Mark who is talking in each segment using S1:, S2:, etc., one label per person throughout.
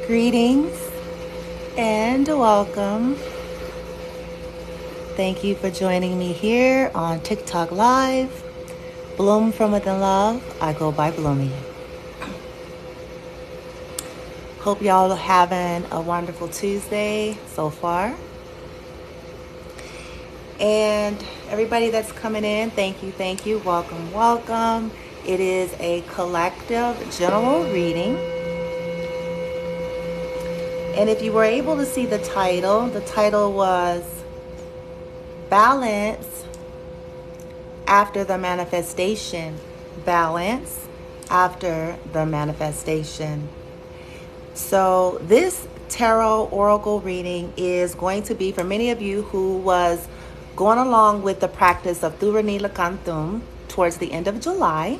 S1: Greetings and welcome. Thank you for joining me here on TikTok Live. Bloom from Within Love. I go by Bloomy. Hope y'all are having a wonderful Tuesday so far. And everybody that's coming in, thank you. Welcome. It is a collective general reading. And if you were able to see the title was Balance After the Manifestation. Balance After the Manifestation. So this tarot oracle reading is going to be for many of you who was going along with the practice of Thuranila Kantum towards the end of July.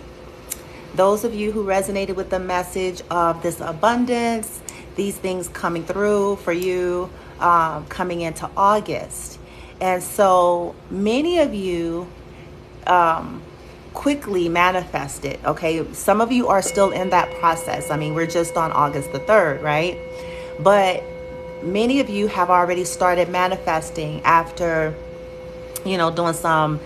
S1: Those of you who resonated with the message of this abundance, these things coming through for you coming into August. And so many of you quickly manifested, okay? Some of you are still in that process. I mean, we're just on August the 3rd, right? But many of you have already started manifesting after, doing some,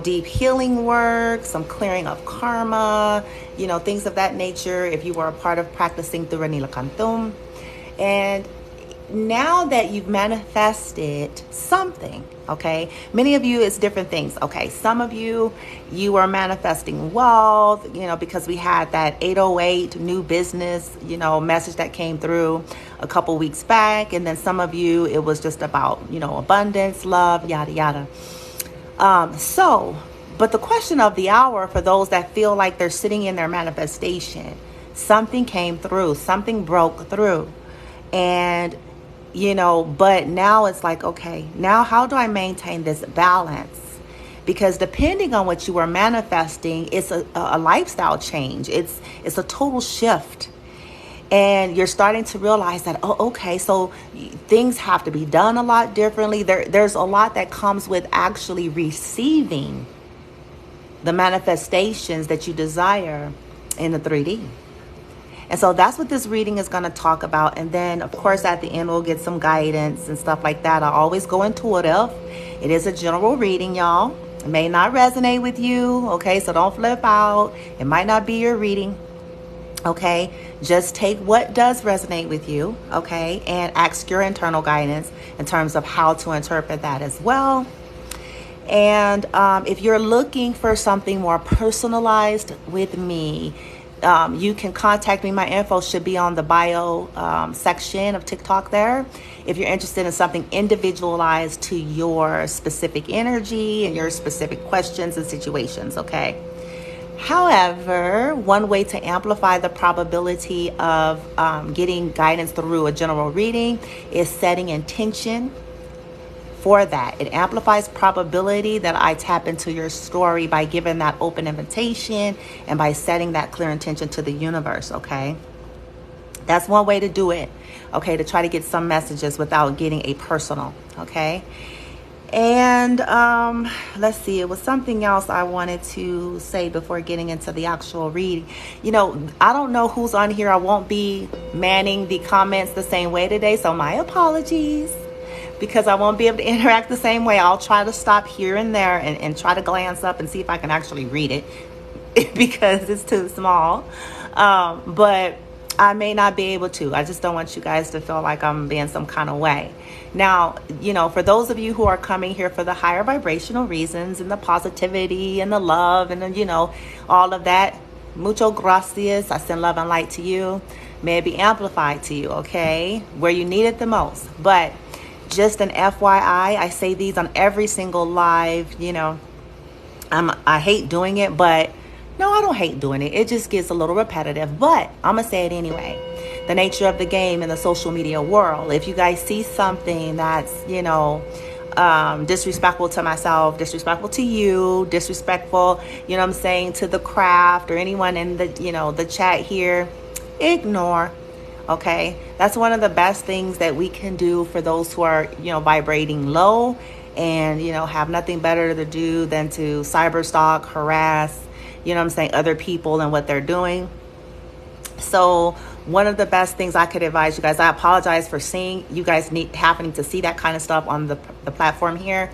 S1: deep healing work, some clearing of karma, things of that nature, if you were a part of practicing Thuranila Kantum. And now that you've manifested something, okay, many of you, it's different things. Okay, some of you are manifesting wealth, because we had that 808 new business, message that came through a couple weeks back. And then some of you, it was just about, abundance, love, yada, yada. But the question of the hour for those that feel like they're sitting in their manifestation, something came through, something broke through. And, but now it's like, okay, now how do I maintain this balance? Because depending on what you are manifesting, it's a lifestyle change. It's a total shift. And you're starting to realize that, so things have to be done a lot differently. There's a lot that comes with actually receiving the manifestations that you desire in the 3D. And so that's what this reading is going to talk about. And then, of course, at the end, we'll get some guidance and stuff like that. I always go intuitive. It is a general reading, y'all. It may not resonate with you, okay? So don't flip out. It might not be your reading, okay? Just take what does resonate with you, okay? And ask your internal guidance in terms of how to interpret that as well. And if you're looking for something more personalized with me, you can contact me. My info should be on the bio section of TikTok there. If you're interested in something individualized to your specific energy and your specific questions and situations, okay? However, one way to amplify the probability of getting guidance through a general reading is setting intention for that. It amplifies probability that I tap into your story by giving that open invitation and by setting that clear intention to the universe, okay? That's one way to do it, okay, to try to get some messages without getting a personal, okay? And let's see, it was something else I wanted to say before getting into the actual reading. I don't know who's on here. I won't be manning the comments the same way today, so my apologies, because I won't be able to interact the same way. I'll try to stop here and there and try to glance up and see if I can actually read it because it's too small. But I may not be able to. I just don't want you guys to feel like I'm being some kind of way. Now, for those of you who are coming here for the higher vibrational reasons and the positivity and the love and the, all of that, mucho gracias. I send love and light to you. May it be amplified to you, okay? Where you need it the most. But just an FYI, I say these on every single live, I hate doing it, but no, I don't hate doing it. It just gets a little repetitive, but I'm going to say it anyway. The nature of the game in the social media world. If you guys see something that's, disrespectful to myself, disrespectful to you, disrespectful, to the craft or anyone in the, the chat here, ignore. Okay, that's one of the best things that we can do for those who are, vibrating low and, have nothing better to do than to cyber stalk, harass, other people and what they're doing. So one of the best things I could advise you guys, I apologize for seeing you guys happening to see that kind of stuff on the platform here.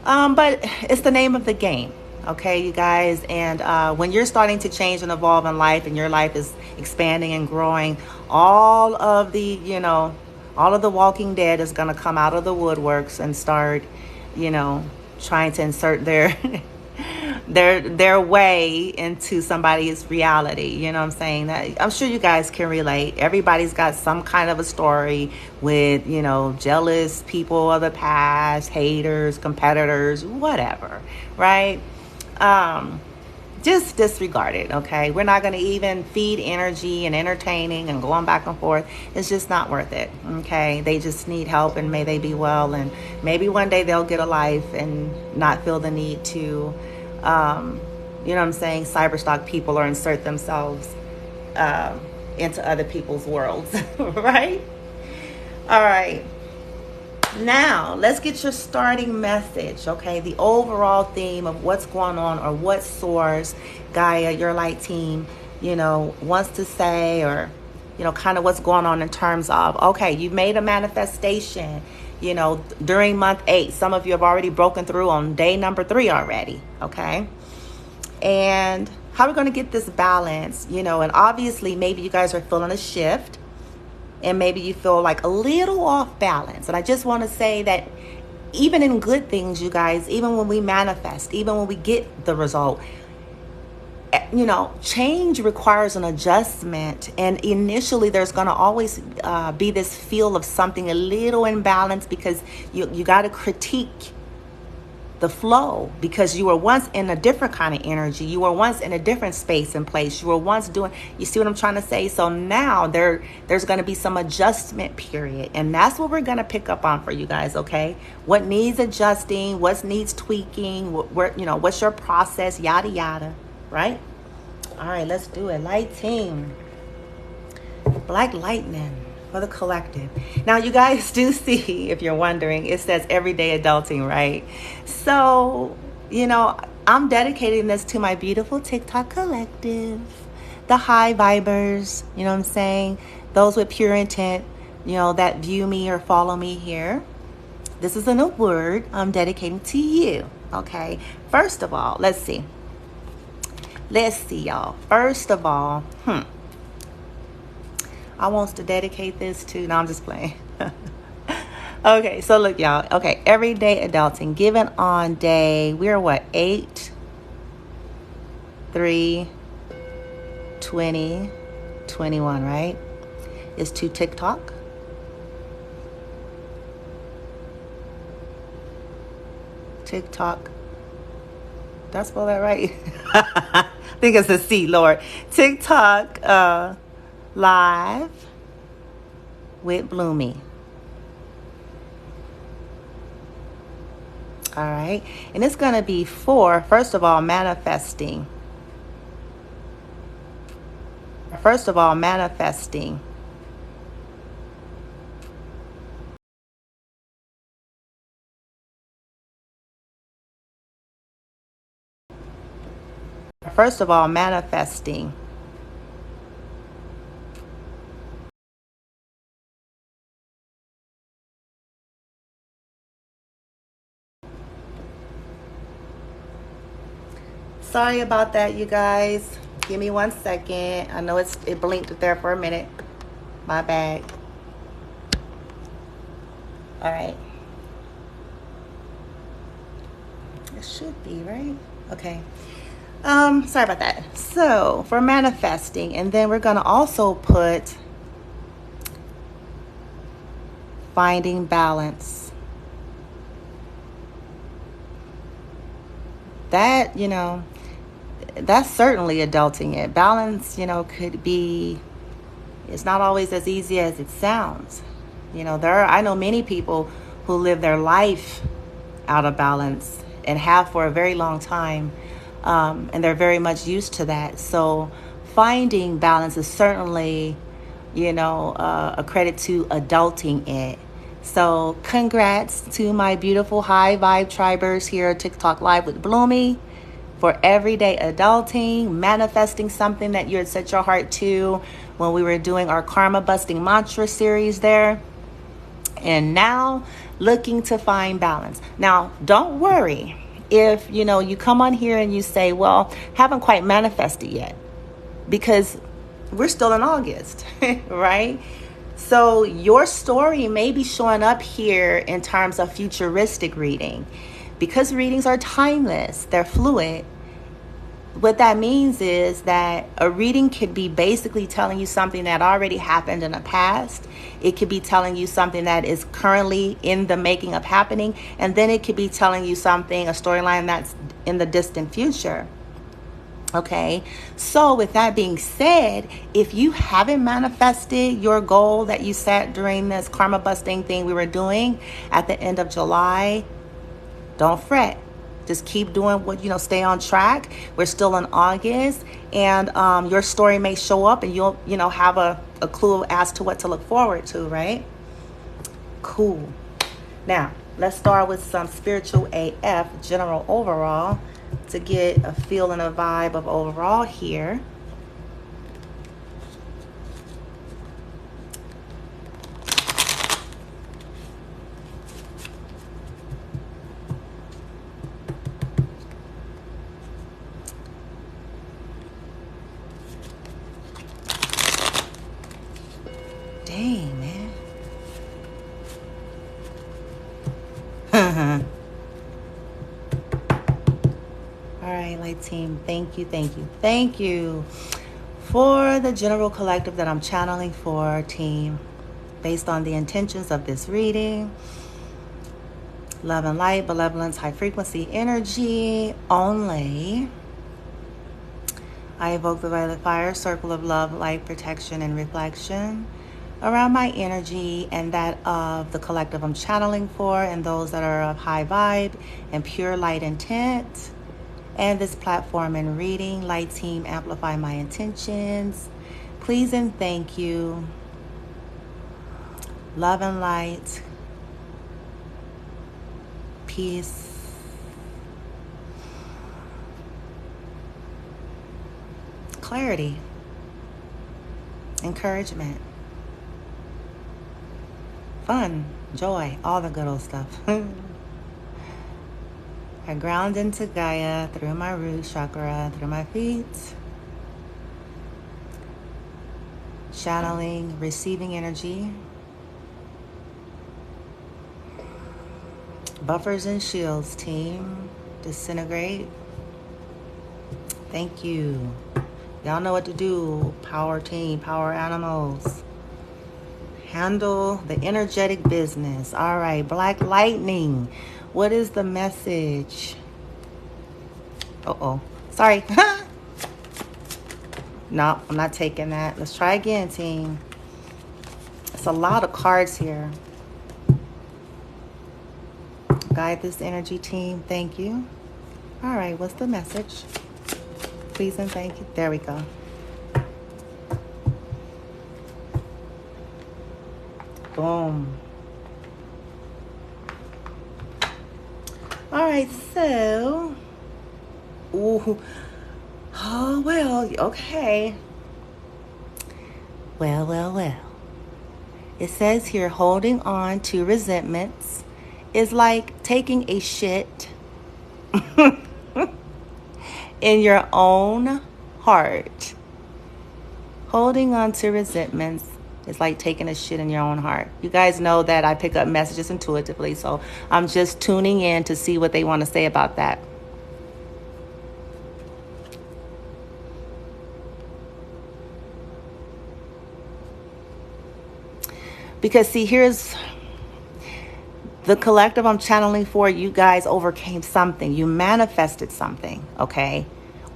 S1: But it's the name of the game. Okay, you guys. And when you're starting to change and evolve in life and your life is expanding and growing, all of the, all of the Walking Dead is going to come out of the woodworks and start, trying to insert their their way into somebody's reality. You know what I'm saying? That, I'm sure you guys can relate. Everybody's got some kind of a story with, jealous people of the past, haters, competitors, whatever, right? Just disregard it, okay? We're not going to even feed energy and entertaining and going back and forth. It's just not worth it, okay? They just need help, and may they be well, and maybe one day they'll get a life and not feel the need to, you know what I'm saying, cyberstalk people or insert themselves into other people's worlds, right? All right. Now, let's get your starting message, okay? The overall theme of what's going on, or what Source, Gaia, your light team, wants to say, or, kind of what's going on in terms of, okay, you made a manifestation, during month 8. Some of you have already broken through on day number 3 already, okay? And how are we going to get this balance, and obviously maybe you guys are feeling a shift. And maybe you feel like a little off balance. And I just want to say that even in good things, you guys, even when we manifest, even when we get the result, change requires an adjustment. And initially, there's going to always be this feel of something a little imbalanced, because you got to critique the flow, because you were once in a different kind of energy. You were once in a different space and place. You were once doing, you see what I'm trying to say? So now there's going to be some adjustment period. And that's what we're going to pick up on for you guys, okay? What needs adjusting, what needs tweaking, what's your process, yada, yada, right? All right, let's do it. Light team. Black lightning for the collective. Now, you guys do see, if you're wondering, it says everyday adulting, right? So, I'm dedicating this to my beautiful TikTok collective, the high vibers, you know what I'm saying? Those with pure intent, that view me or follow me here. This is an award I'm dedicating to you, okay? First of all, let's see, y'all. First of all, I want to dedicate this to, no, I'm just playing. Okay, so look, y'all. Okay, everyday adulting. Given on day, we're what, 8, 3, 20, 21, right? Is to TikTok. TikTok. Did I spell that right? I think it's a C, Lord. TikTok live with Bloomy. All right. And it's going to be for, first of all, manifesting. First of all, manifesting. First of all, manifesting. Sorry about that, you guys. Give me 1 second. I know it blinked there for a minute. My bad. All right. It should be, right? Okay. Sorry about that. So for manifesting, and then we're going to also put finding balance. That, that's certainly adulting it. Balance, could be, it's not always as easy as it sounds. I know many people who live their life out of balance and have for a very long time. And they're very much used to that. So finding balance is certainly, a credit to adulting it. So congrats to my beautiful high vibe tribers here at TikTok Live with Bloomy. for everyday adulting, manifesting something that you had set your heart to when we were doing our karma busting mantra series there. And now looking to find balance. Now, don't worry if, you come on here and you say, well, haven't quite manifested yet, because we're still in August, right? So your story may be showing up here in terms of futuristic reading. Because readings are timeless, they're fluid. What that means is that a reading could be basically telling you something that already happened in the past. It could be telling you something that is currently in the making of happening. And then it could be telling you something, a storyline that's in the distant future. Okay, so with that being said, if you haven't manifested your goal that you set during this karma busting thing we were doing at the end of July, don't fret. Just keep doing what, stay on track. We're still in August, and your story may show up and you'll, have a clue as to what to look forward to, right? Cool. Now, let's start with some spiritual AF, general overall, to get a feel and a vibe of overall here. Dang, man. All right, light team. Thank you for the general collective that I'm channeling for, team, based on the intentions of this reading. Love and light, benevolence, high frequency energy only. I evoke the violet fire, circle of love, light, protection, and reflection around my energy and that of the collective I'm channeling for, and those that are of high vibe and pure light intent. And this platform and reading, light team, amplify my intentions. Please and thank you. Love and light. Peace. Clarity. Encouragement. Fun. Joy. All the good old stuff. I ground into Gaia through my root chakra, through my feet. Channeling, receiving energy. Buffers and shields, team. Disintegrate. Thank you. Y'all know what to do. Power team, power animals. Handle the energetic business. All right, Black Lightning. What is the message? Uh-oh. Sorry. No, I'm not taking that. Let's try again, team. It's a lot of cards here. Guide this energy, team. Thank you. All right, what's the message? Please and thank you. There we go. Boom. All right, so, ooh, oh, well, okay. Well. It says here, holding on to resentments is like taking a shit in your own heart. Holding on to resentments is like taking a shit in your own heart. You guys know that I pick up messages intuitively, so I'm just tuning in to see what they want to say about that. Because see, here's the collective I'm channeling for. You guys overcame something. You manifested something, okay?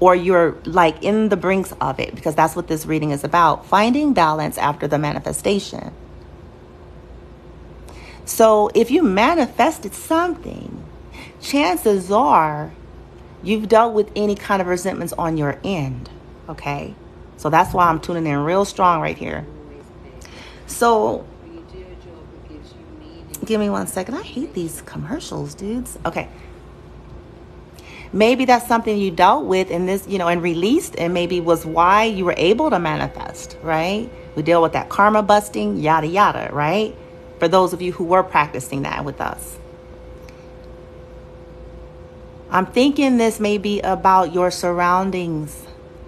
S1: Or you're like in the brinks of it, because that's what this reading is about. Finding balance after the manifestation. So if you manifested something, chances are you've dealt with any kind of resentments on your end, okay? So that's why I'm tuning in real strong right here. So give me 1 second. I hate these commercials, dudes. Okay. Maybe that's something you dealt with in this, and released, and maybe was why you were able to manifest, right? We deal with that karma busting, yada, yada, right? For those of you who were practicing that with us. I'm thinking this may be about your surroundings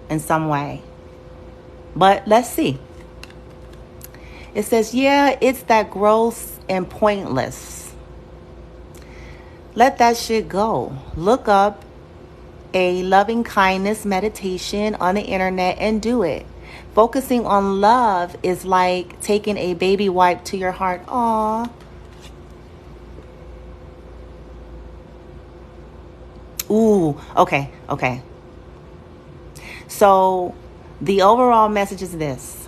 S1: in some way. But let's see. It says, yeah, it's that gross and pointless. Let that shit go. Look up a loving kindness meditation on the internet and do it. Focusing on love is like taking a baby wipe to your heart. Aww. Ooh, okay. So the overall message is this.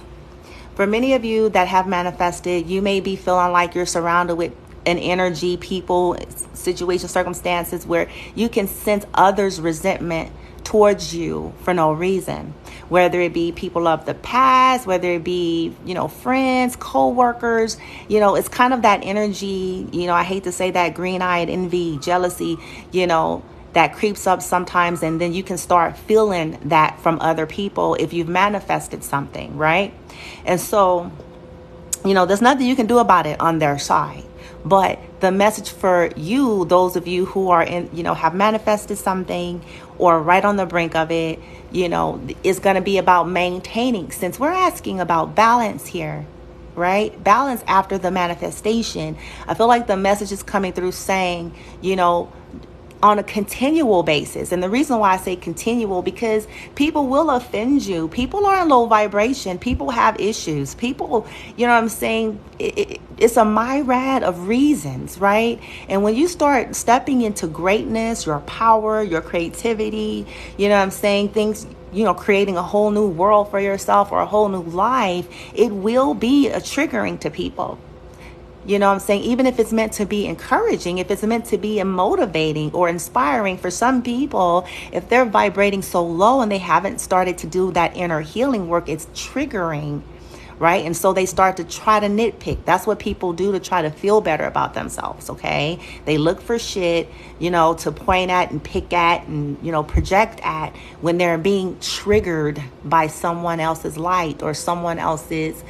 S1: For many of you that have manifested, you may be feeling like you're surrounded with an energy, people, situations, circumstances where you can sense others' resentment towards you for no reason. Whether it be people of the past, whether it be, friends, co-workers, it's kind of that energy, I hate to say that, green-eyed envy, jealousy, that creeps up sometimes, and then you can start feeling that from other people if you've manifested something, right? And so, there's nothing you can do about it on their side. But the message for you, those of you who are in, have manifested something or right on the brink of it, is going to be about maintaining, since we're asking about balance here, right? Balance after the manifestation. I feel like the message is coming through saying, on a continual basis. And the reason why I say continual, because people will offend you. People are in low vibration. People have issues. People, it's a myriad of reasons, right? And when you start stepping into greatness, your power, your creativity, things, creating a whole new world for yourself or a whole new life, it will be a triggering to people. Even if it's meant to be encouraging, if it's meant to be motivating or inspiring for some people, if they're vibrating so low and they haven't started to do that inner healing work, it's triggering, right? And so they start to try to nitpick. That's what people do to try to feel better about themselves, okay? They look for shit, to point at and pick at and, project at when they're being triggered by someone else's light or someone else's,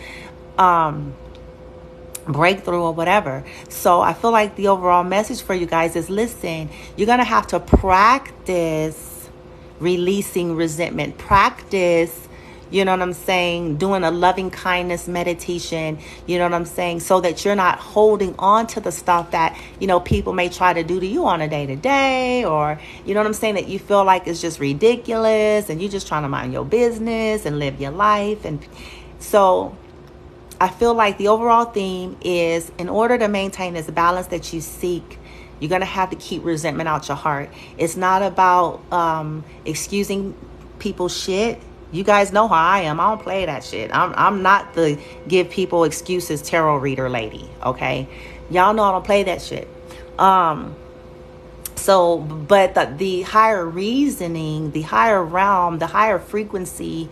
S1: breakthrough or whatever. So I feel like the overall message for you guys is, listen, you're going to have to practice releasing resentment, practice, doing a loving kindness meditation, so that you're not holding on to the stuff that, people may try to do to you on a day-to-day, or, that you feel like it's just ridiculous and you're just trying to mind your business and live your life. And so I feel like the overall theme is, in order to maintain this balance that you seek, you're going to have to keep resentment out your heart. It's not about excusing people's shit. You guys know how I am. I don't play that shit. I'm not the give people excuses tarot reader lady, okay? Y'all know I don't play that shit. But the higher reasoning, the higher realm, the higher frequency,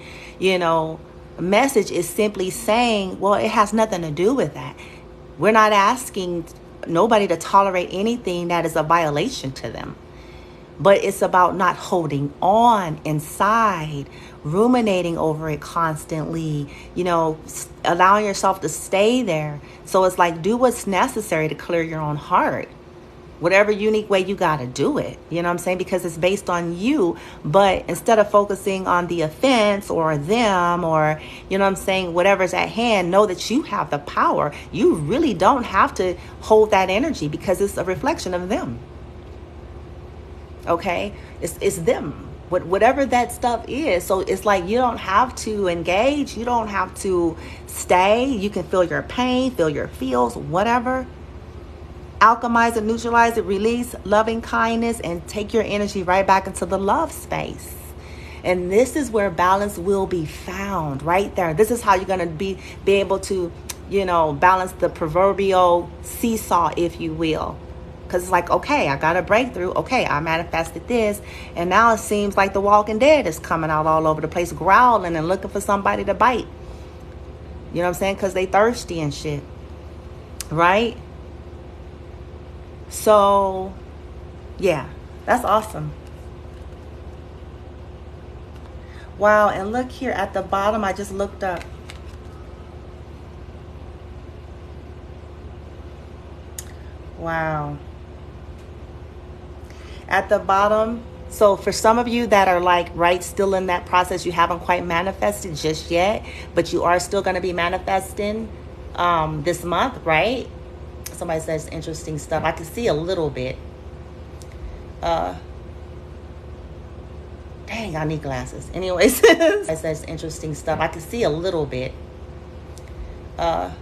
S1: message is simply saying, well, it has nothing to do with that. We're not asking nobody to tolerate anything that is a violation to them. But it's about not holding on inside, ruminating over it constantly, allowing yourself to stay there. So it's like, do what's necessary to clear your own heart. Whatever unique way you got to do it, because it's based on you. But instead of focusing on the offense or them or, whatever's at hand, know that you have the power. You really don't have to hold that energy because it's a reflection of them. Okay? It's them. Whatever that stuff is. So it's like, you don't have to engage. You don't have to stay. You can feel your pain, feel your feels, whatever. Alchemize it, neutralize it, release loving kindness, and take your energy right back into the love space. And this is where balance will be found, right there. This is how you're going to be able to, balance the proverbial seesaw, if you will. Because it's like, okay, I got a breakthrough. Okay, I manifested this. And now it seems like the Walking Dead is coming out all over the place, growling and looking for somebody to bite. Because they thirsty and shit. Right? So, yeah, that's awesome. Wow, and look here at the bottom, I just looked up. Wow. At the bottom, so for some of you that are like right still in that process, you haven't quite manifested just yet, but you are still going to be manifesting this month, right? Somebody says interesting stuff. I can see a little bit. Dang, I need glasses. Anyways, it says interesting stuff. I can see a little bit. Dang,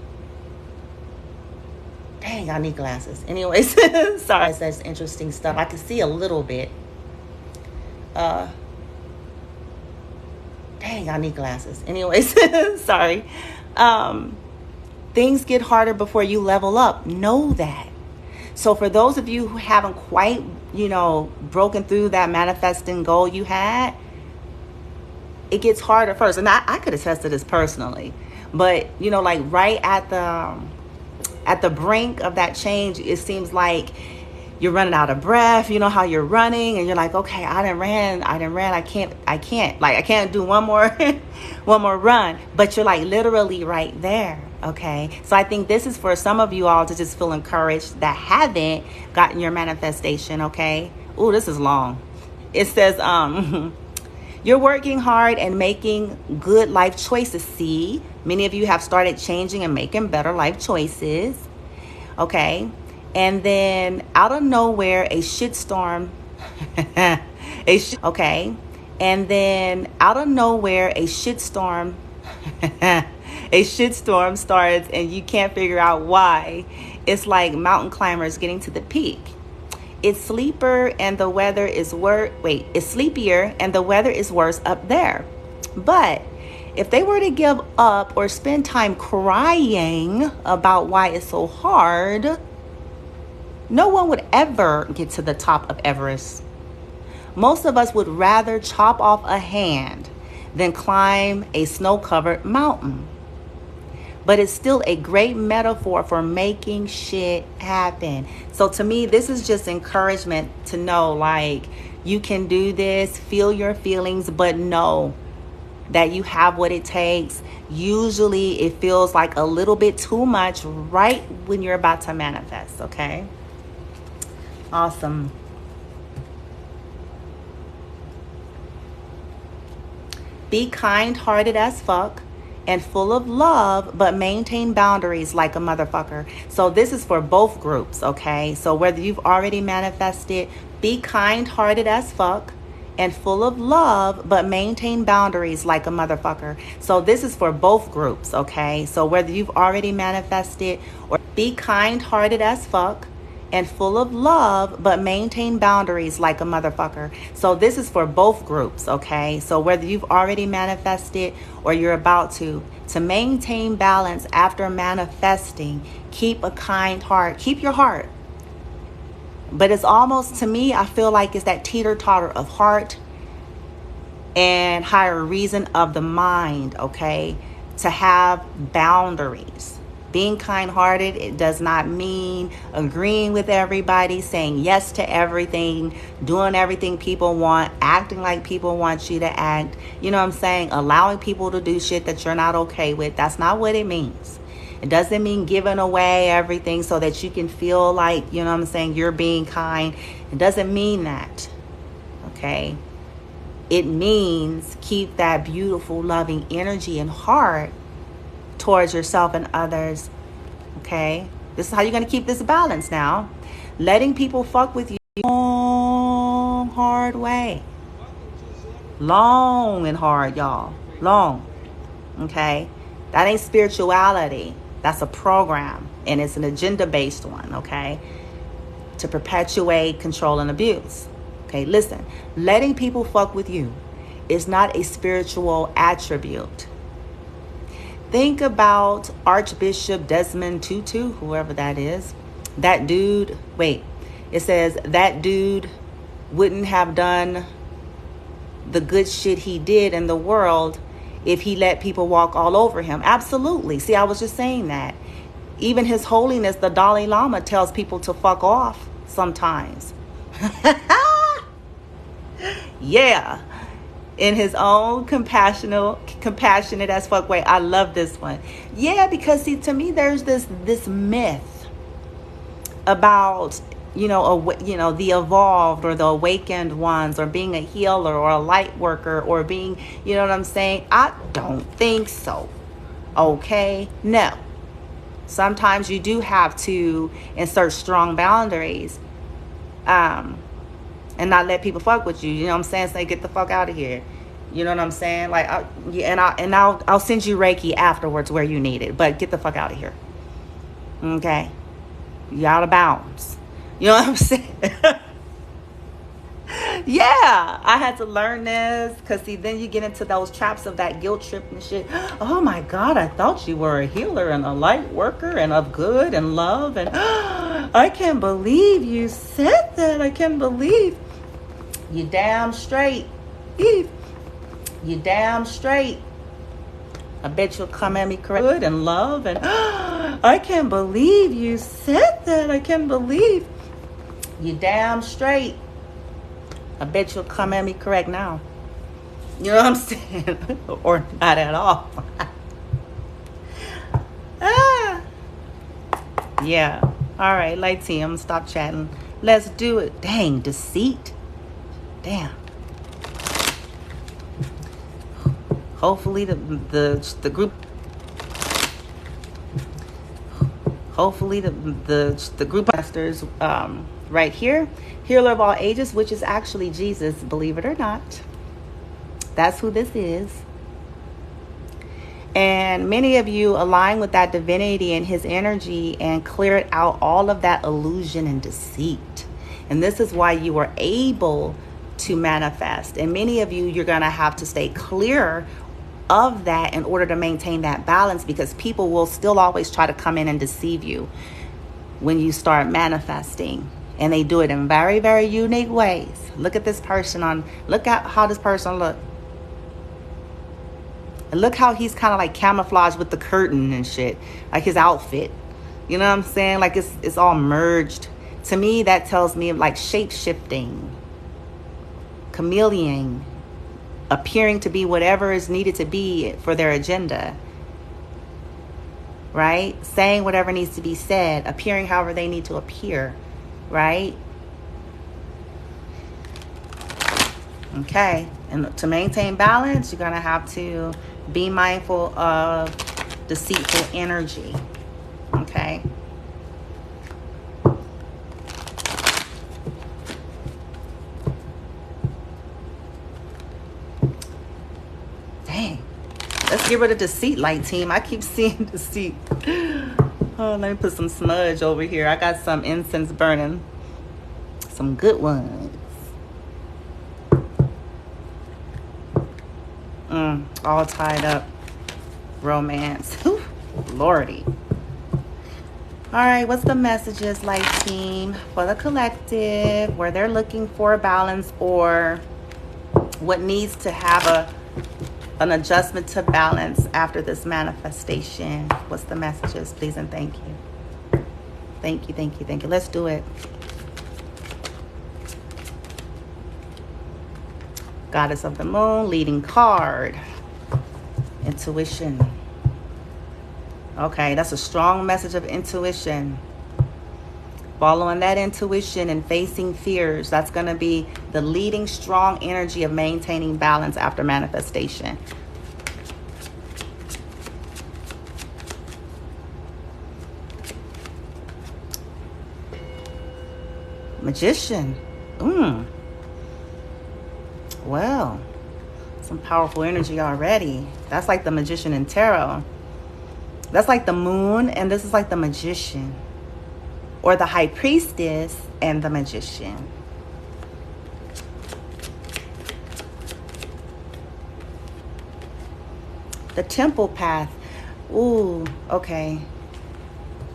S1: I need glasses. Anyways, sorry. It says interesting stuff. I can see a little bit. Dang, I need glasses. Anyways, sorry. Things get harder before you level up. Know that. So for those of you who haven't quite, broken through that manifesting goal you had, it gets harder first. And I could attest to this personally. But, like right at the brink of that change, it seems like you're running out of breath. You know how you're running and you're like, okay, I done ran. I can't do one more, one more run, but you're like literally right there. Okay. So I think this is for some of you all to just feel encouraged that haven't gotten your manifestation. Okay. Oh, this is long. It says, you're working hard and making good life choices. See, many of you have started changing and making better life choices. Okay. And then out of nowhere, a shitstorm. Okay. And then out of nowhere, a shitstorm. A shitstorm starts and you can't figure out why. It's like mountain climbers getting to the peak. It's sleeper and the weather is it's sleepier and the weather is worse up there. But if they were to give up or spend time crying about why it's so hard, no one would ever get to the top of Everest. Most of us would rather chop off a hand than climb a snow-covered mountain. But it's still a great metaphor for making shit happen. So to me, this is just encouragement to know, like, you can do this, feel your feelings, but know that you have what it takes. Usually it feels like a little bit too much right when you're about to manifest, okay? Awesome. Be kind-hearted as fuck and full of love, but maintain boundaries like a motherfucker. So this is for both groups, okay? So whether you've already manifested, be kind-hearted as fuck and full of love, but maintain boundaries like a motherfucker. So this is for both groups, okay? So whether you've already manifested or be kind-hearted as fuck and full of love, but maintain boundaries like a motherfucker. So this is for both groups, okay? So whether you've already manifested or you're about to maintain balance after manifesting, keep a kind heart. Keep your heart. But it's almost, to me, I feel like it's that teeter-totter of heart and higher reason of the mind, okay? To have boundaries. Being kind-hearted, it does not mean agreeing with everybody, saying yes to everything, doing everything people want, acting like people want you to act. You know what I'm saying? Allowing people to do shit that you're not okay with. That's not what it means. It doesn't mean giving away everything so that you can feel like, you know what I'm saying, you're being kind. It doesn't mean that, okay? It means keep that beautiful, loving energy and heart towards yourself and others, okay? This is how you're going to keep this balance now. Letting people fuck with you long, hard way. Long and hard, y'all. Long, okay? That ain't spirituality. That's a program, and it's an agenda-based one, okay? To perpetuate control and abuse. Okay, listen. Letting people fuck with you is not a spiritual attribute. Think about Archbishop Desmond Tutu, whoever that is. That dude, it says that dude wouldn't have done the good shit he did in the world if he let people walk all over him. Absolutely. See, I was just saying that. Even His Holiness, the Dalai Lama, tells people to fuck off sometimes. Yeah. in his own compassionate as fuck way. I love this one. Yeah, because see, to me, there's this myth about the evolved or the awakened ones, or being a healer or a light worker, or being, you know what I'm saying? I don't think so. Okay, no. Sometimes you do have to insert strong boundaries, and not let people fuck with you. You know what I'm saying? Say, get the fuck out of here. You know what I'm saying? Like, I'll send you Reiki afterwards where you need it, but get the fuck out of here. Okay, you out of bounds. You know what I'm saying? Yeah, I had to learn this, because see, then you get into those traps of that guilt trip and shit. Oh my God, I thought you were a healer and a light worker and of good and love, and I can't believe you said that. I can't believe. You damn straight. You damn straight. I bet you'll come at me correct, good and love, and I can't believe you said that. I can't believe. You damn straight. I bet you'll come at me correct now. You know what I'm saying? Or not at all. Yeah. All right, light team, stop chatting. Let's do it. Dang, deceit. Damn. Hopefully the group. Hopefully the group masters right here, healer of all ages, which is actually Jesus, believe it or not. That's who this is. And many of you align with that divinity and his energy and cleared out all of that illusion and deceit. And this is why you were able to manifest. And many of you, you're going to have to stay clear of that in order to maintain that balance, because people will still always try to come in and deceive you when you start manifesting. And they do it in very, very unique ways. Look at this person look at how this person look. And look how he's kind of like camouflaged with the curtain and shit. Like his outfit. You know what I'm saying? Like it's all merged. To me, that tells me of like shape-shifting. Chameleon. Appearing to be whatever is needed to be for their agenda. Right? Saying whatever needs to be said. Appearing however they need to appear. Right? Okay. And to maintain balance, you're going to have to be mindful of deceitful energy. Okay? Dang. Let's get rid of deceit, light team. I keep seeing deceit. Oh, let me put some smudge over here. I got some incense burning. Some good ones. All tied up. Romance. Whew, Lordy. All right, what's the messages, light team, for the collective, where they're looking for a balance or what needs to have an adjustment to balance after this manifestation? What's the messages, please and thank you. Thank you, thank you, thank you. Let's do it. Goddess of the Moon, leading card. Intuition. Okay, that's a strong message of intuition. Following that intuition and facing fears, that's going to be the leading strong energy of maintaining balance after manifestation. Magician. Well, some powerful energy already. That's like the Magician in tarot. That's like the Moon, and this is like the Magician. Or the High Priestess and the Magician. The Temple Path. Ooh, okay.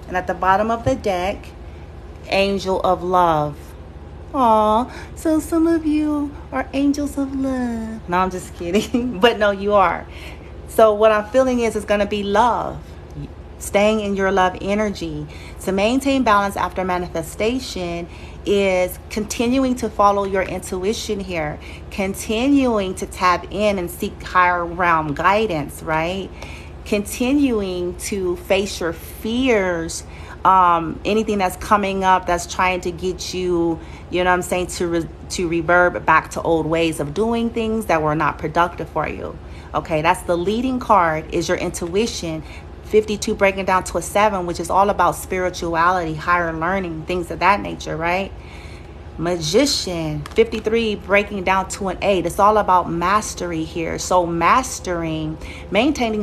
S1: And at the bottom of the deck, Angel of Love. Aw, so some of you are angels of love. No, I'm just kidding. But no, you are. So what I'm feeling is it's going to be love. staying in your love energy. To maintain balance after manifestation is continuing to follow your intuition here, continuing to tap in and seek higher realm guidance, right? Continuing to face your fears, anything that's coming up that's trying to get you, you know what I'm saying, to reverb back to old ways of doing things that were not productive for you. Okay, that's the leading card, is your intuition. 52 breaking down to a 7, which is all about spirituality, higher learning, things of that nature, right? Magician, 53 breaking down to an 8. It's all about mastery here. So maintaining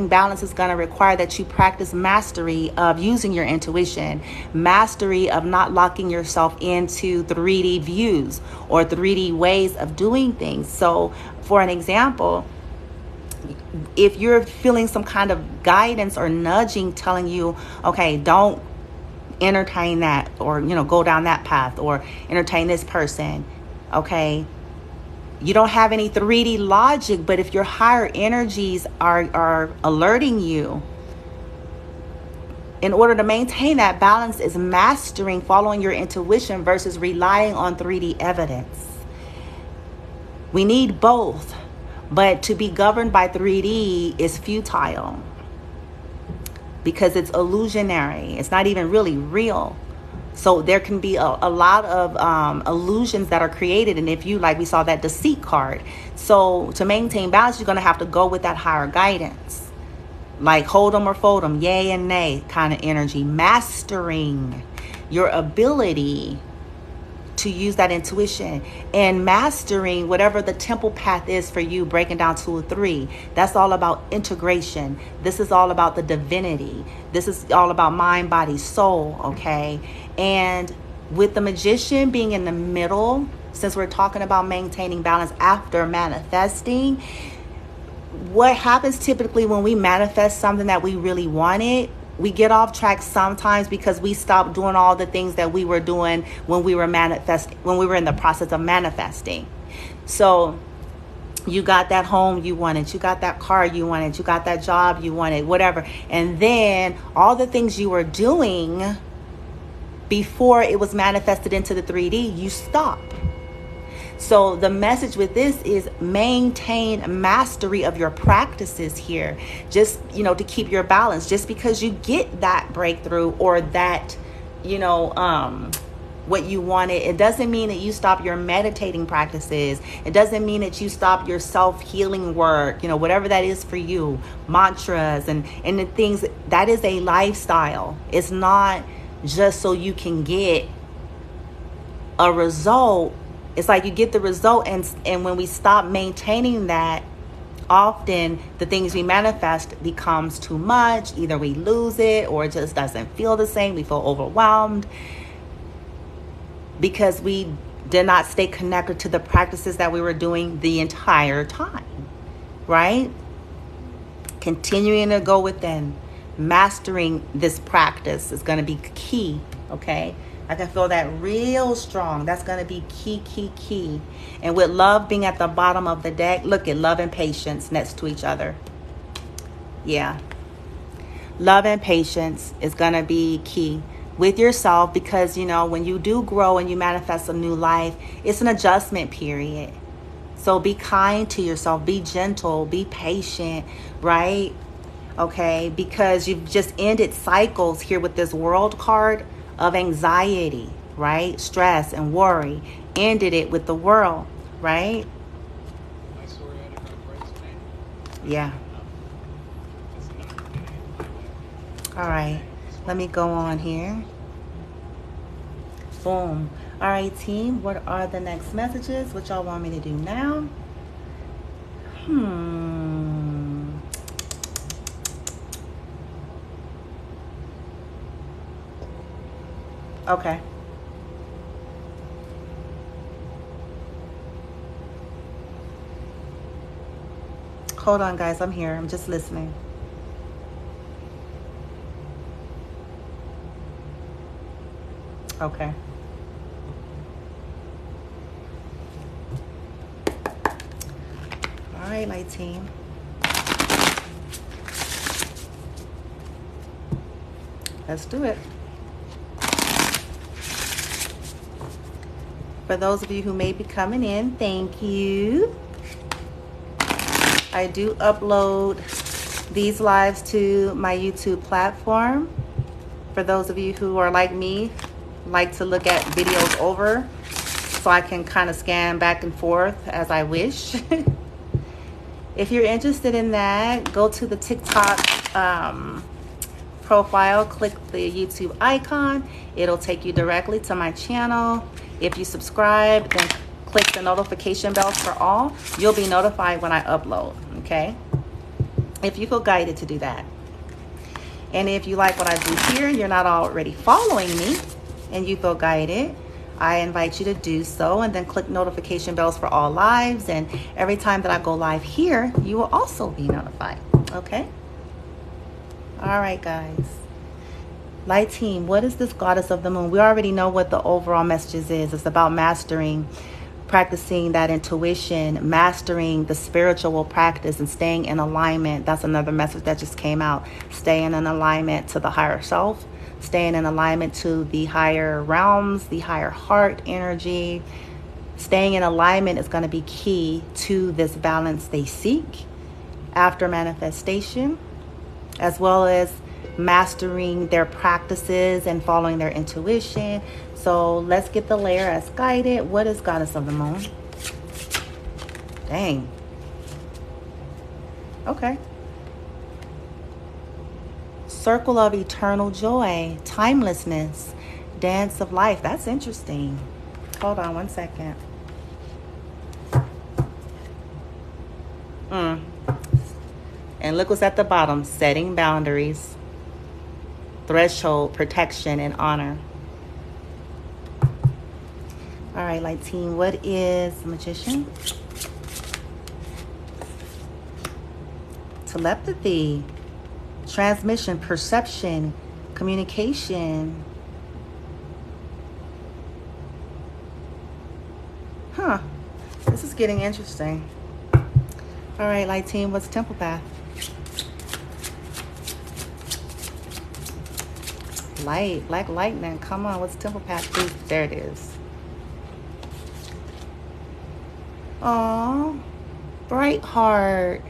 S1: balance is going to require that you practice mastery of using your intuition, mastery of not locking yourself into 3D views or 3D ways of doing things. So for an example, if you're feeling some kind of guidance or nudging telling you, okay, don't entertain that, or, you know, go down that path, or entertain this person, okay, you don't have any 3D logic, but if your higher energies are alerting you, in order to maintain that balance is mastering following your intuition versus relying on 3D evidence. We need both. But to be governed by 3D is futile because it's illusionary. It's not even really real. So there can be a lot of illusions that are created. And if you, like we saw that deceit card. So to maintain balance, you're going to have to go with that higher guidance. Like hold 'em or fold 'em, yay and nay kind of energy. Mastering your ability to use that intuition and mastering whatever the temple path is for you, breaking down to a 3. That's all about integration. This is all about the divinity. This is all about mind, body, soul, okay? And with the magician being in the middle, since we're talking about maintaining balance after manifesting, what happens typically when we manifest something that we really wanted, we get off track sometimes because we stop doing all the things that we were doing when we were in the process of manifesting. So you got that home you wanted, you got that car you wanted, you got that job you wanted, whatever. And then all the things you were doing before it was manifested into the 3D, you stop. So the message with this is maintain mastery of your practices here. Just, you know, to keep your balance. Just because you get that breakthrough or that, you know, what you wanted, it doesn't mean that you stop your meditating practices. It doesn't mean that you stop your self-healing work, you know, whatever that is for you, mantras and the things. That is a lifestyle. It's not just so you can get a result. It's like you get the result, and when we stop maintaining that, often the things we manifest becomes too much. Either we lose it or it just doesn't feel the same. We feel overwhelmed because we did not stay connected to the practices that we were doing the entire time, right? Continuing to go within, mastering this practice is going to be key, okay? I can feel that real strong. That's going to be key. And with love being at the bottom of the deck, look at love and patience next to each other. Yeah. Love and patience is going to be key with yourself because, you know, when you do grow and you manifest a new life, it's an adjustment period. So be kind to yourself. Be gentle. Be patient, right? Okay, because you've just ended cycles here with this world card of anxiety, right? Stress and worry. Ended it with the world, right? Yeah. All right. Let me go on here. Boom. All right, team. What are the next messages? What y'all want me to do now? Okay. Hold on, guys. I'm here. I'm just listening. Okay. All right, my team. Let's do it. For those of you who may be coming in, thank you. I do upload these lives to my YouTube platform. For those of you who are like me, like to look at videos over so I can kind of scan back and forth as I wish. If you're interested in that, go to the TikTok profile, click the YouTube icon. It'll take you directly to my channel. If you subscribe, then click the notification bells for all. You'll be notified when I upload, okay? If you feel guided to do that. And if you like what I do here, you're not already following me, and you feel guided, I invite you to do so, and then click notification bells for all lives. And every time that I go live here, you will also be notified, okay? All right, guys. Light team, what is this goddess of the moon? We already know what the overall message is. It's about mastering, practicing that intuition, mastering the spiritual practice, and staying in alignment. That's another message that just came out. Staying in alignment to the higher self, staying in alignment to the higher realms, the higher heart energy. Staying in alignment is going to be key to this balance they seek after manifestation, as well as mastering their practices and following their intuition. So let's get the layer as guided. What is Goddess of the Moon? Dang. Okay. Circle of eternal joy, timelessness, dance of life. That's interesting. Hold on one second. And look what's at the bottom. Setting boundaries, threshold, protection, and honor. All right, light team, what is the Magician? Telepathy, transmission, perception, communication. Huh. This is getting interesting. All right, light team, what's Temple Path? Light, like lightning. Come on, what's Temple Path? Please, there it is. Aw, bright heart.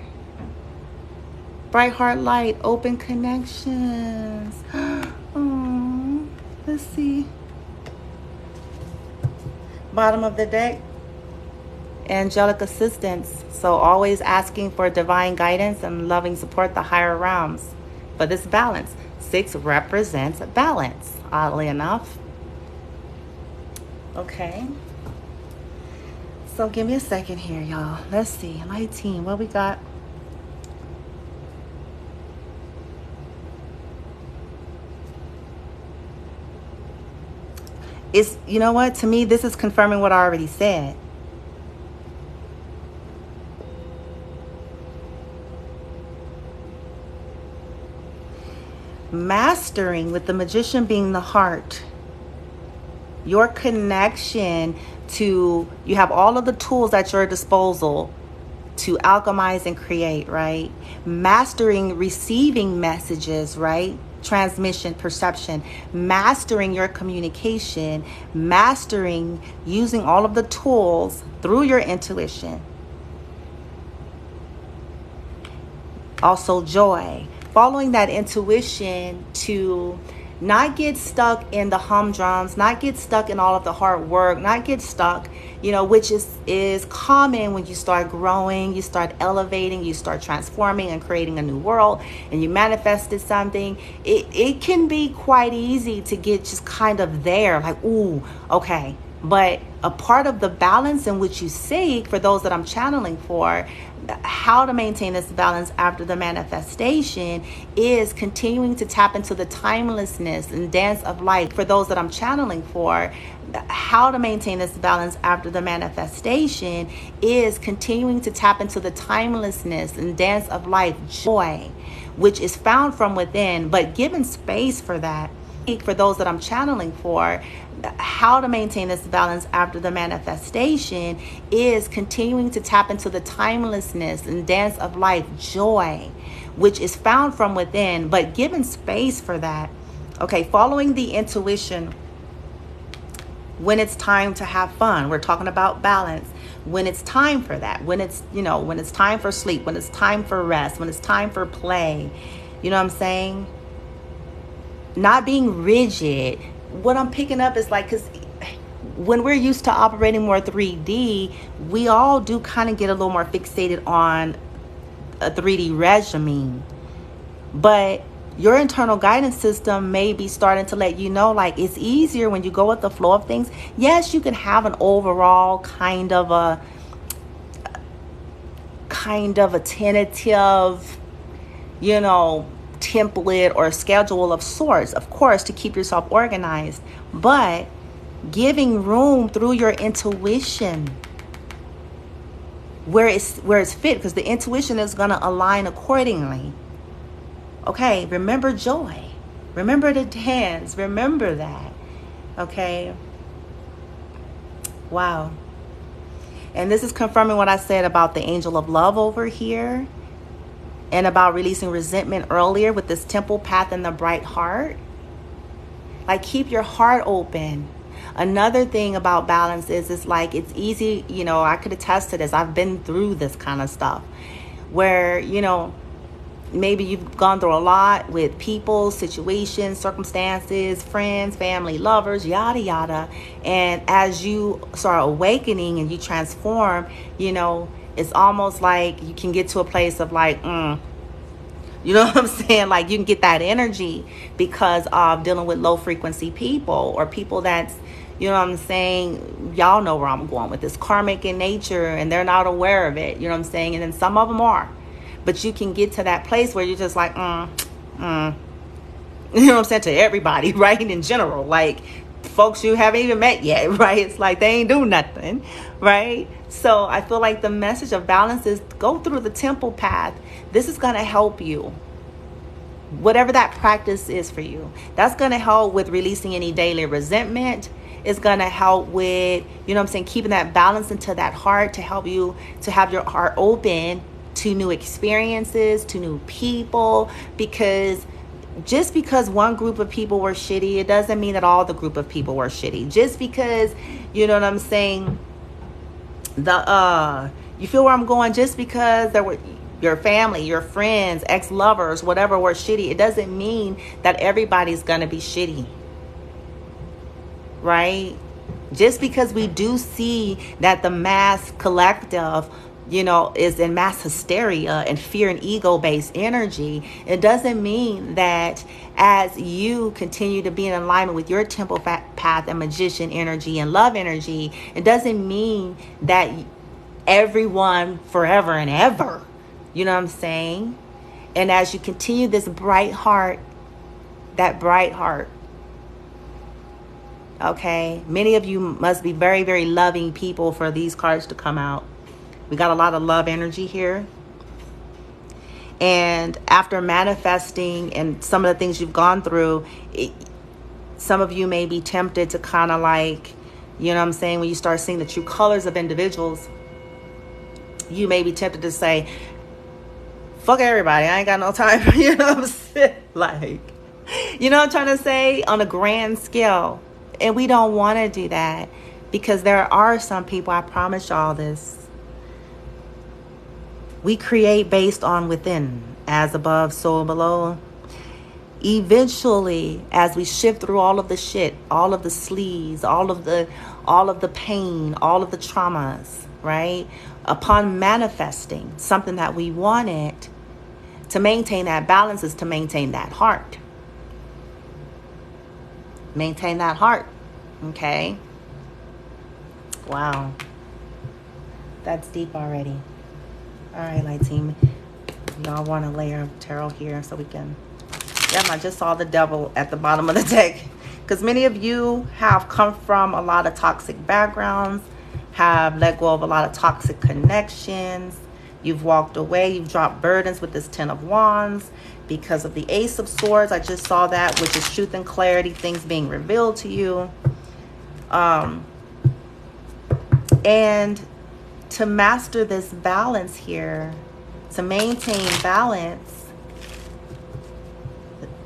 S1: Bright heart light, open connections. Oh, let's see. Bottom of the deck, angelic assistance. So always asking for divine guidance and loving support, the higher realms. But this balance. 6 represents balance, oddly enough. Okay. So give me a second here, y'all. Let's see. Light team, what we got? It's, you know what? To me, this is confirming what I already said. Mastering, with the Magician being the heart. Your connection to, you have all of the tools at your disposal to alchemize and create, right? Mastering receiving messages, right? Transmission, perception, mastering your communication, mastering using all of the tools through your intuition. Also joy, following that intuition to not get stuck in the humdrums, not get stuck in all of the hard work, not get stuck, you know, which is common when you start growing, you start elevating, you start transforming and creating a new world, and you manifested something. It can be quite easy to get just kind of there, like, ooh, okay. But a part of the balance in which you seek, for those that I'm channeling for, how to maintain this balance after the manifestation is continuing to tap into the timelessness and dance of life. For those that I'm channeling for, how to maintain this balance after the manifestation is continuing to tap into the timelessness and dance of life, joy, which is found from within, but given space for that. For those that I'm channeling for, how to maintain this balance after the manifestation is continuing to tap into the timelessness and dance of life, joy, which is found from within, but given space for that. Okay, following the intuition when it's time to have fun. We're talking about balance. When it's time for that, when it's, when it's time for sleep, when it's time for rest, when it's time for play, you know what I'm saying? Not being rigid. What I'm picking up is like, because when we're used to operating more 3D, we all do kind of get a little more fixated on a 3D regimen. But your internal guidance system may be starting to let you know, like, it's easier when you go with the flow of things. Yes, you can have an overall kind of a tentative, template or schedule of sorts, of course, to keep yourself organized, but giving room through your intuition where it's fit, because the intuition is going to align accordingly. Okay, remember joy. Remember to dance. Remember that. Okay. Wow. And this is confirming what I said about the angel of love over here and about releasing resentment earlier with this temple path and the bright heart. Like, keep your heart open. Another thing about balance is it's like, it's easy, I could attest to this. I've been through this kind of stuff where, maybe you've gone through a lot with people, situations, circumstances, friends, family, lovers, yada, yada. And as you start awakening and you transform, it's almost like you can get to a place of like, you know what I'm saying? Like, you can get that energy because of dealing with low frequency people, or people that's, you know what I'm saying? Y'all know where I'm going with this, karmic in nature, and they're not aware of it. You know what I'm saying? And then some of them are. But you can get to that place where you're just like, you know what I'm saying, to everybody, right? In general, like folks you haven't even met yet, right? It's like they ain't do nothing, right? So I feel like the message of balance is go through the temple path. This is going to help you. Whatever that practice is for you, that's going to help with releasing any daily resentment. It's going to help with, keeping that balance into that heart, to help you to have your heart open to new experiences, to new people, because just because one group of people were shitty, it doesn't mean that all the group of people were shitty. Just because, you know what I'm saying, you feel where I'm going, just because there were your family, your friends, ex-lovers, whatever were shitty, it doesn't mean that everybody's gonna be shitty, right? Just because we do see that the mass collective is in mass hysteria and fear and ego-based energy, it doesn't mean that as you continue to be in alignment with your temple path and magician energy and love energy, it doesn't mean that everyone forever and ever, you know what I'm saying? And as you continue this bright heart, okay, many of you must be very, very loving people for these cards to come out. We got a lot of love energy here. And after manifesting and some of the things you've gone through, some of you may be tempted to kind of like, you know what I'm saying, when you start seeing the true colors of individuals, you may be tempted to say, fuck everybody, I ain't got no time for you, know what I'm saying? Like, you know what I'm trying to say? On a grand scale. And we don't want to do that, because there are some people, I promise y'all this, we create based on within, as above, so below. Eventually, as we shift through all of the shit, all of the sleaze, all of the pain, all of the traumas, right? Upon manifesting something that we wanted, to maintain that balance is to maintain that heart. Maintain that heart, okay? Wow. That's deep already. All right, light team. Y'all want a layer of tarot here so we can... Yep, I just saw the devil at the bottom of the deck. Because many of you have come from a lot of toxic backgrounds, have let go of a lot of toxic connections. You've walked away. You've dropped burdens with this Ten of Wands because of the Ace of Swords. I just saw that, which is truth and clarity, things being revealed to you. And to master this balance here, to maintain balance,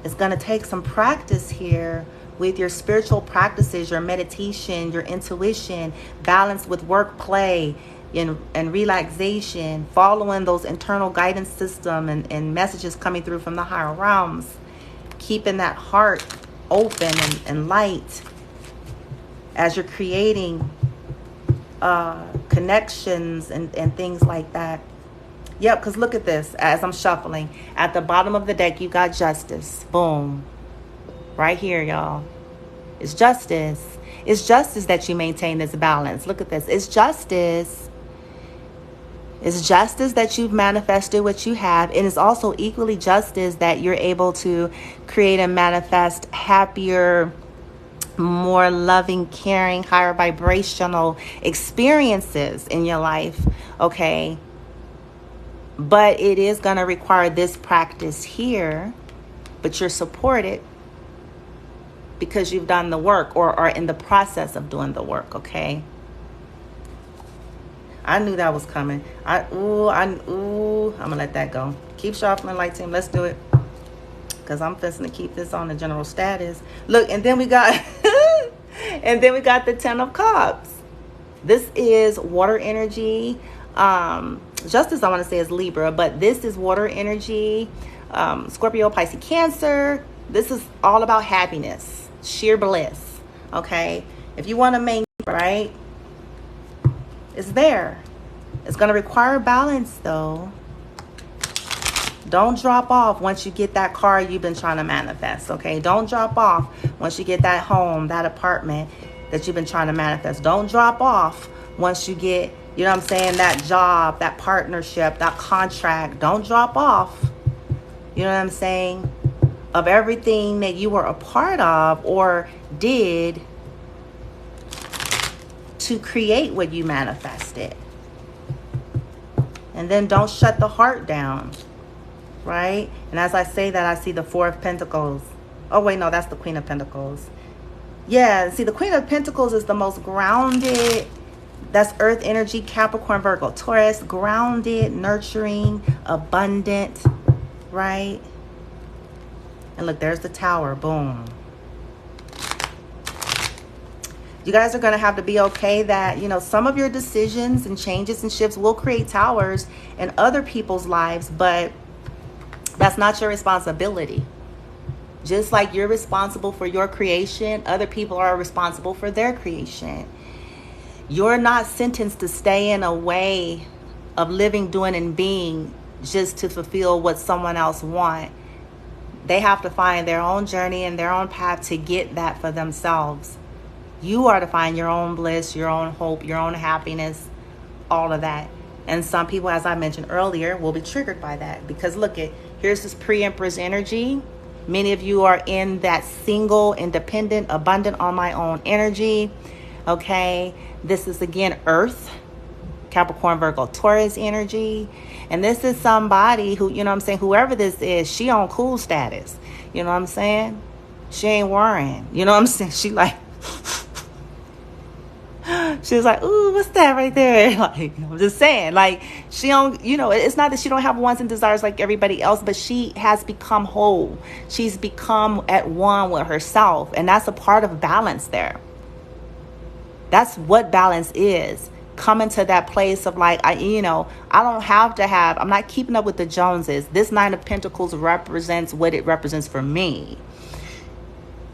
S1: It's going to take some practice here with your spiritual practices, your meditation, your intuition, balance with work, play, and relaxation, following those internal guidance system and messages coming through from the higher realms, keeping that heart open and light as you're creating connections and things like that. Yep, because look at this as I'm shuffling. At the bottom of the deck, you got justice. Boom. Right here, y'all. It's justice. It's justice that you maintain this balance. Look at this. It's justice. It's justice that you've manifested what you have. And it's also equally justice that you're able to create and manifest happier, more loving, caring, higher vibrational experiences in your life. Okay. But it is going to require this practice here. But you're supported because you've done the work or are in the process of doing the work. Okay. I knew that was coming. I'm gonna let that go. Keep shuffling, light team. Let's do it. Because I'm fixing to keep this on the general status. Look, and then we got the Ten of Cups. This is water energy. Justice, I want to say, is Libra, but this is water energy. Scorpio, Pisces, Cancer. This is all about happiness, sheer bliss. Okay. If you want to maintain, right? It's there. It's going to require balance, though. Don't drop off once you get that car you've been trying to manifest, okay? Don't drop off once you get that home, that apartment that you've been trying to manifest. Don't drop off once you get, you know what I'm saying, that job, that partnership, that contract. Don't drop off, you know what I'm saying, of everything that you were a part of or did to create what you manifested. And then don't shut the heart down, right? And as I say that, I see the Four of Pentacles. Oh, wait, no, that's the Queen of Pentacles. Yeah, see, the Queen of Pentacles is the most grounded. That's earth energy, Capricorn, Virgo, Taurus. Grounded, nurturing, abundant, right? And look, there's the Tower. Boom. You guys are going to have to be okay that, you know, some of your decisions and changes and shifts will create towers in other people's lives, but that's not your responsibility. Just like you're responsible for your creation, other people are responsible for their creation. You're not sentenced to stay in a way of living, doing, and being just to fulfill what someone else wants. They have to find their own journey and their own path to get that for themselves. You are to find your own bliss, your own hope, your own happiness, all of that. And some people, as I mentioned earlier, will be triggered by that. Because look, here's this pre-empress energy. Many of you are in that single, independent, abundant, on my own energy. Okay. This is, again, Earth, Capricorn, Virgo, Taurus energy. And this is somebody who, you know what I'm saying, whoever this is, she on cool status. You know what I'm saying? She ain't worrying. You know what I'm saying? She like... She was like, ooh, what's that right there? Like, I'm just saying, like, she don't, you know, it's not that she don't have wants and desires like everybody else, but she has become whole. She's become at one with herself. And that's a part of balance there. That's what balance is. Coming to that place of like, I don't have to have, I'm not keeping up with the Joneses. This Nine of Pentacles represents what it represents for me.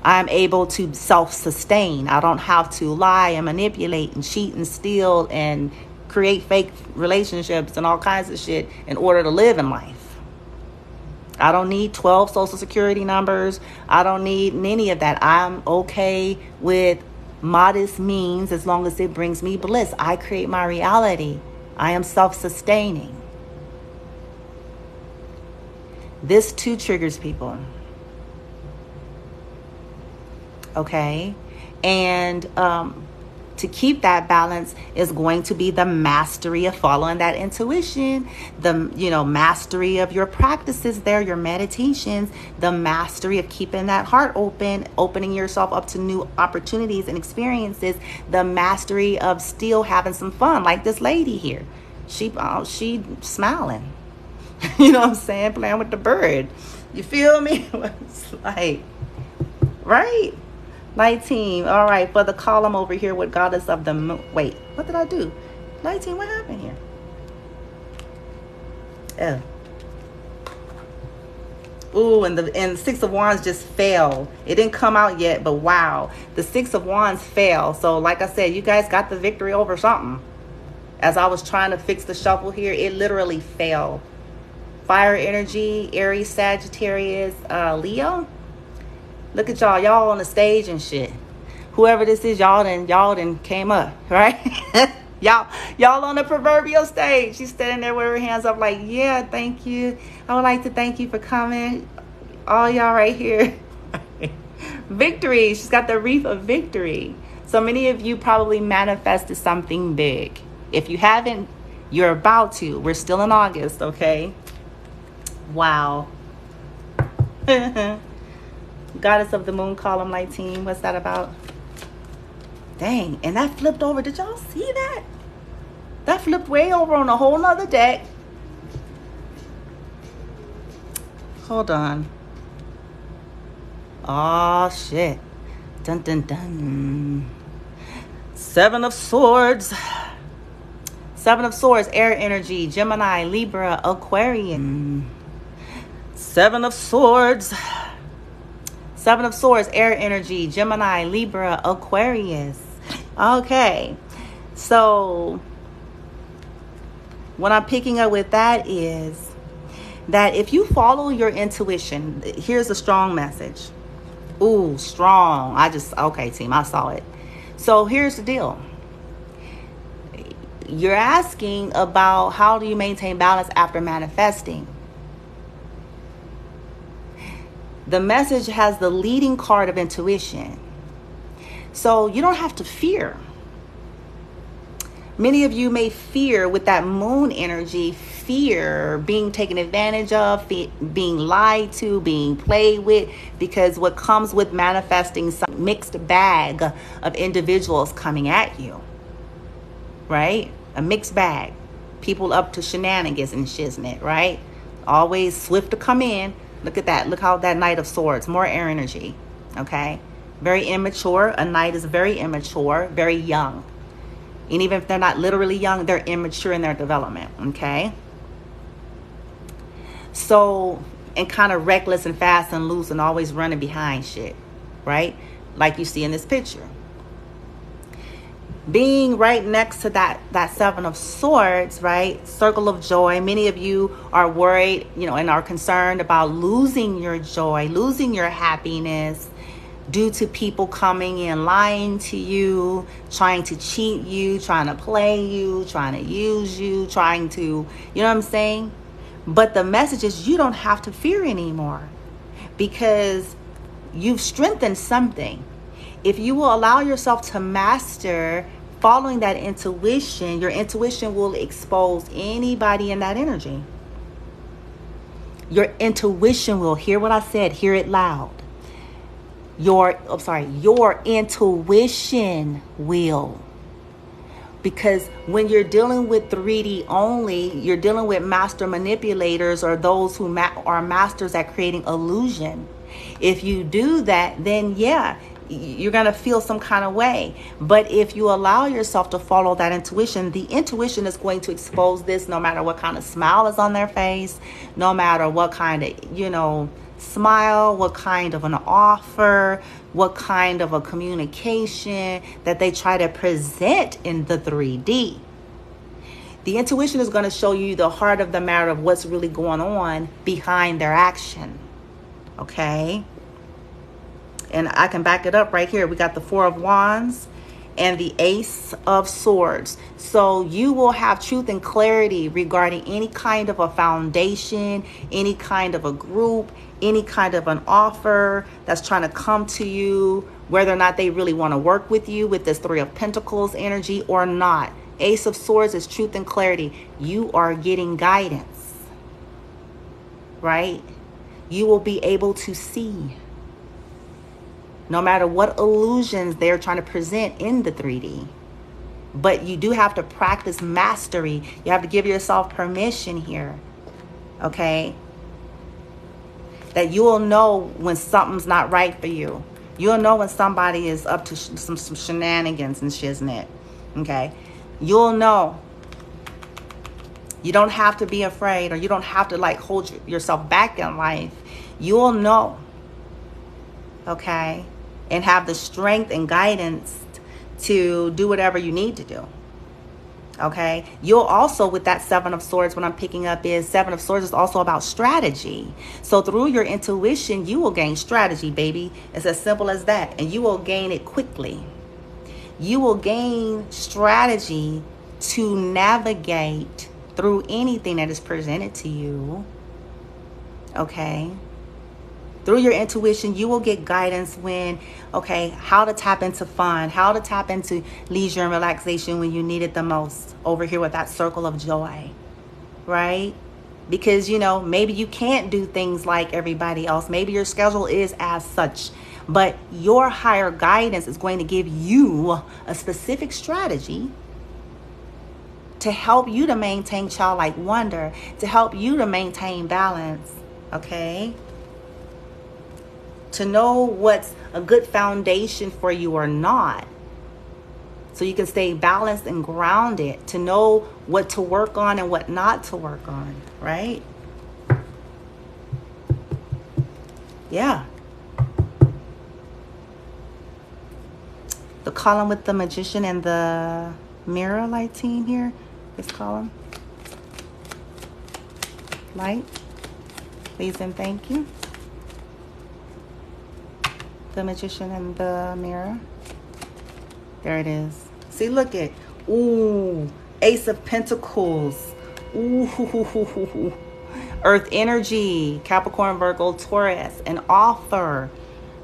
S1: I'm able to self-sustain. I don't have to lie and manipulate and cheat and steal and create fake relationships and all kinds of shit in order to live in life. I don't need 12 social security numbers. I don't need any of that. I'm okay with modest means as long as it brings me bliss. I create my reality. I am self-sustaining. This too triggers people. Okay. And to keep that balance is going to be the mastery of following that intuition, the, you know, mastery of your practices there, your meditations, the mastery of keeping that heart open, opening yourself up to new opportunities and experiences, the mastery of still having some fun, like this lady here. She smiling. You know what I'm saying? Playing with the bird. You feel me? It's like, right? Light team. All right, for the column over here with goddess of the moon. Wait, what did I do? Light team, what happened here? Oh. Ooh, and Six of Wands just fell. It didn't come out yet, but wow. The Six of Wands fell. So like I said, you guys got the victory over something. As I was trying to fix the shuffle here, it literally fell. Fire energy, Aries, Sagittarius, Leo. Look at y'all. Y'all on the stage and shit. Whoever this is, y'all done came up, right? Y'all on the proverbial stage. She's standing there with her hands up like, yeah, thank you. I would like to thank you for coming. All y'all right here. Victory. She's got the wreath of victory. So many of you probably manifested something big. If you haven't, you're about to. We're still in August, okay? Wow. Goddess of the Moon column, light team. What's that about? Dang, and that flipped over. Did y'all see that? That flipped way over on a whole nother deck. Hold on. Oh, shit. Dun, dun, dun. Seven of Swords. Seven of Swords, air energy, Gemini, Libra, Aquarian. Seven of Swords. Seven of Swords, air energy, Gemini, Libra, Aquarius. Okay. So what I'm picking up with that is that if you follow your intuition, here's a strong message. Ooh, strong. Okay, team, I saw it. So here's the deal. You're asking about how do you maintain balance after manifesting. The message has the leading card of intuition. So you don't have to fear. Many of you may fear with that moon energy, fear being taken advantage of, being lied to, being played with, because what comes with manifesting some mixed bag of individuals coming at you, right? A mixed bag. People up to shenanigans and shiznit, right? Always swift to come in. Look at that. Look how that Knight of Swords, more air energy, okay? Very immature. A knight is very immature, very young. And even if they're not literally young, they're immature in their development, okay? So, and kind of reckless and fast and loose and always running behind shit, right? Like you see in this picture. Being right next to that Seven of Swords, right? Circle of joy. Many of you are worried, and are concerned about losing your joy, losing your happiness, due to people coming in, lying to you, trying to cheat you, trying to play you, trying to use you, trying to, you know what I'm saying? But the message is you don't have to fear anymore because you've strengthened something. If you will allow yourself to master following that intuition, your intuition will expose anybody in that energy. Your intuition will hear what I said, hear it loud. Your intuition will. Because when you're dealing with 3D only, you're dealing with master manipulators or those who are masters at creating illusion. If you do that, then yeah, you're going to feel some kind of way. But if you allow yourself to follow that intuition, the intuition is going to expose this no matter what kind of smile is on their face, no matter what kind of, smile, what kind of an offer, what kind of a communication that they try to present in the 3D. The intuition is going to show you the heart of the matter of what's really going on behind their action. Okay? And I can back it up right here. We got the Four of Wands and the Ace of Swords. So you will have truth and clarity regarding any kind of a foundation, any kind of a group, any kind of an offer that's trying to come to you, whether or not they really want to work with you with this Three of Pentacles energy or not. Ace of Swords is truth and clarity. You are getting guidance, right? You will be able to see. No matter what illusions they're trying to present in the 3D. But you do have to practice mastery. You have to give yourself permission here. Okay? that you'll know when something's not right for you. You'll know when somebody is up to some shenanigans and shiznit. Okay? You'll know. You don't have to be afraid, or you don't have to like hold yourself back in life. You'll know. Okay? And have the strength and guidance to do whatever you need to do. Okay, you'll also, with that Seven of Swords, what I'm picking up is Seven of Swords is also about strategy. So through your intuition, you will gain strategy, baby. It's as simple as that. And you will gain it quickly. You will gain strategy to navigate through anything that is presented to you. Okay. Through your intuition, you will get guidance when, okay, how to tap into fun, how to tap into leisure and relaxation when you need it the most, over here with that circle of joy, right? Because, you know, maybe you can't do things like everybody else. Maybe your schedule is as such, but your higher guidance is going to give you a specific strategy to help you to maintain childlike wonder, to help you to maintain balance, okay? To know what's a good foundation for you or not, so you can stay balanced and grounded, to know what to work on and what not to work on, right? Yeah. The column with the Magician and the Mirror light team here, this column. Light, please and thank you. The Magician and the Mirror. There it is. See, look at, ooh, Ace of Pentacles. Ooh, Earth energy, Capricorn, Virgo, Taurus, an offer,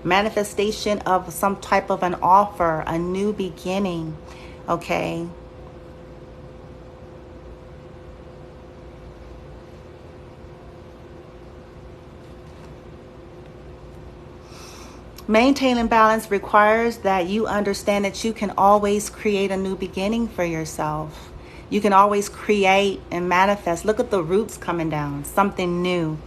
S1: manifestation of some type of an offer, a new beginning, okay? Maintaining balance requires that you understand that you can always create a new beginning for yourself. You can always create and manifest. Look at the roots coming down, something new.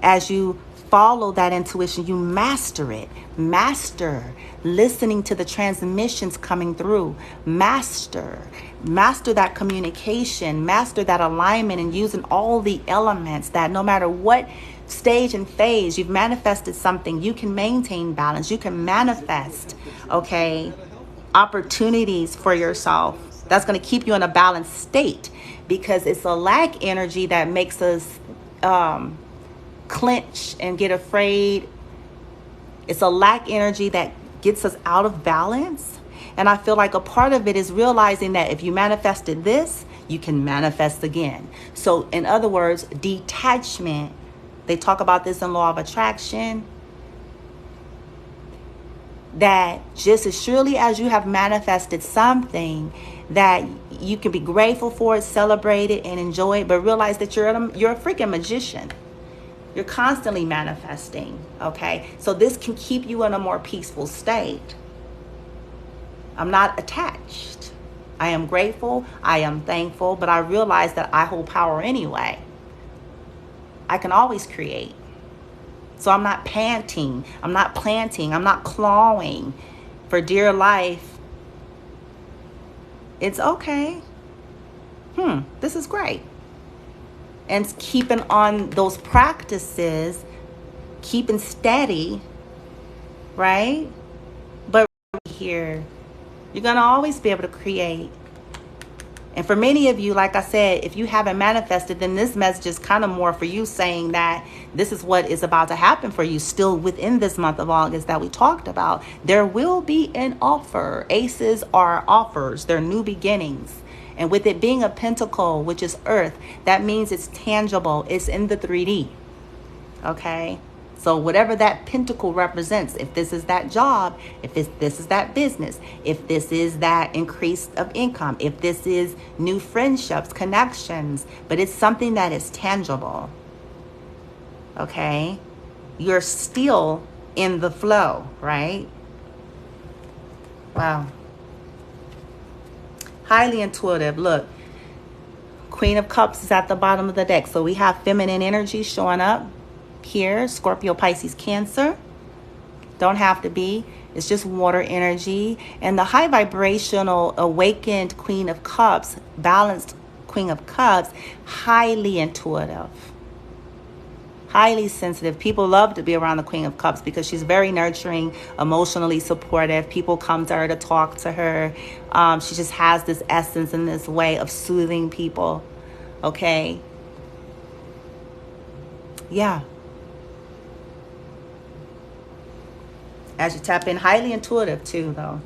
S1: As you follow that intuition, you master it. Master listening to the transmissions coming through. Master that communication. Master that alignment, and using all the elements that no matter what stage and phase you've manifested something, you can maintain balance. You can manifest, okay, opportunities for yourself. That's going to keep you in a balanced state, because it's a lack energy that makes us clench and get afraid. It's a lack energy that gets us out of balance. And I feel like a part of it is realizing that if you manifested this, you can manifest again. So in other words, detachment. They talk about this in Law of Attraction, that just as surely as you have manifested something, that you can be grateful for it, celebrate it, and enjoy it, but realize that you're a freaking magician. You're constantly manifesting, okay? So this can keep you in a more peaceful state. I'm not attached. I am grateful, I am thankful, but I realize that I hold power anyway. I can always create. So I'm not panting, I'm not planting, I'm not clawing for dear life. It's okay. This is great. And keeping on those practices, keeping steady, right? But here, you're going to always be able to create. And for many of you, like I said, if you haven't manifested, then this message is kind of more for you, saying that this is what is about to happen for you still within this month of August that we talked about. There will be an offer. Aces are offers. They're new beginnings. And with it being a pentacle, which is earth, that means it's tangible. It's in the 3D. Okay? So whatever that pentacle represents, if this is that job, if this is that business, if this is that increase of income, if this is new friendships, connections, but it's something that is tangible. Okay? You're still in the flow, right? Wow. Highly intuitive. Look, Queen of Cups is at the bottom of the deck. So we have feminine energy showing up. here, Scorpio, Pisces, Cancer. Don't have to be. It's just water energy. And the high vibrational awakened Queen of Cups, balanced Queen of Cups, highly intuitive, highly sensitive. People love to be around the Queen of Cups because she's very nurturing, emotionally supportive. People come to her to talk to her. She just has this essence and this way of soothing people. Okay. Yeah. As you tap in, highly intuitive too, though.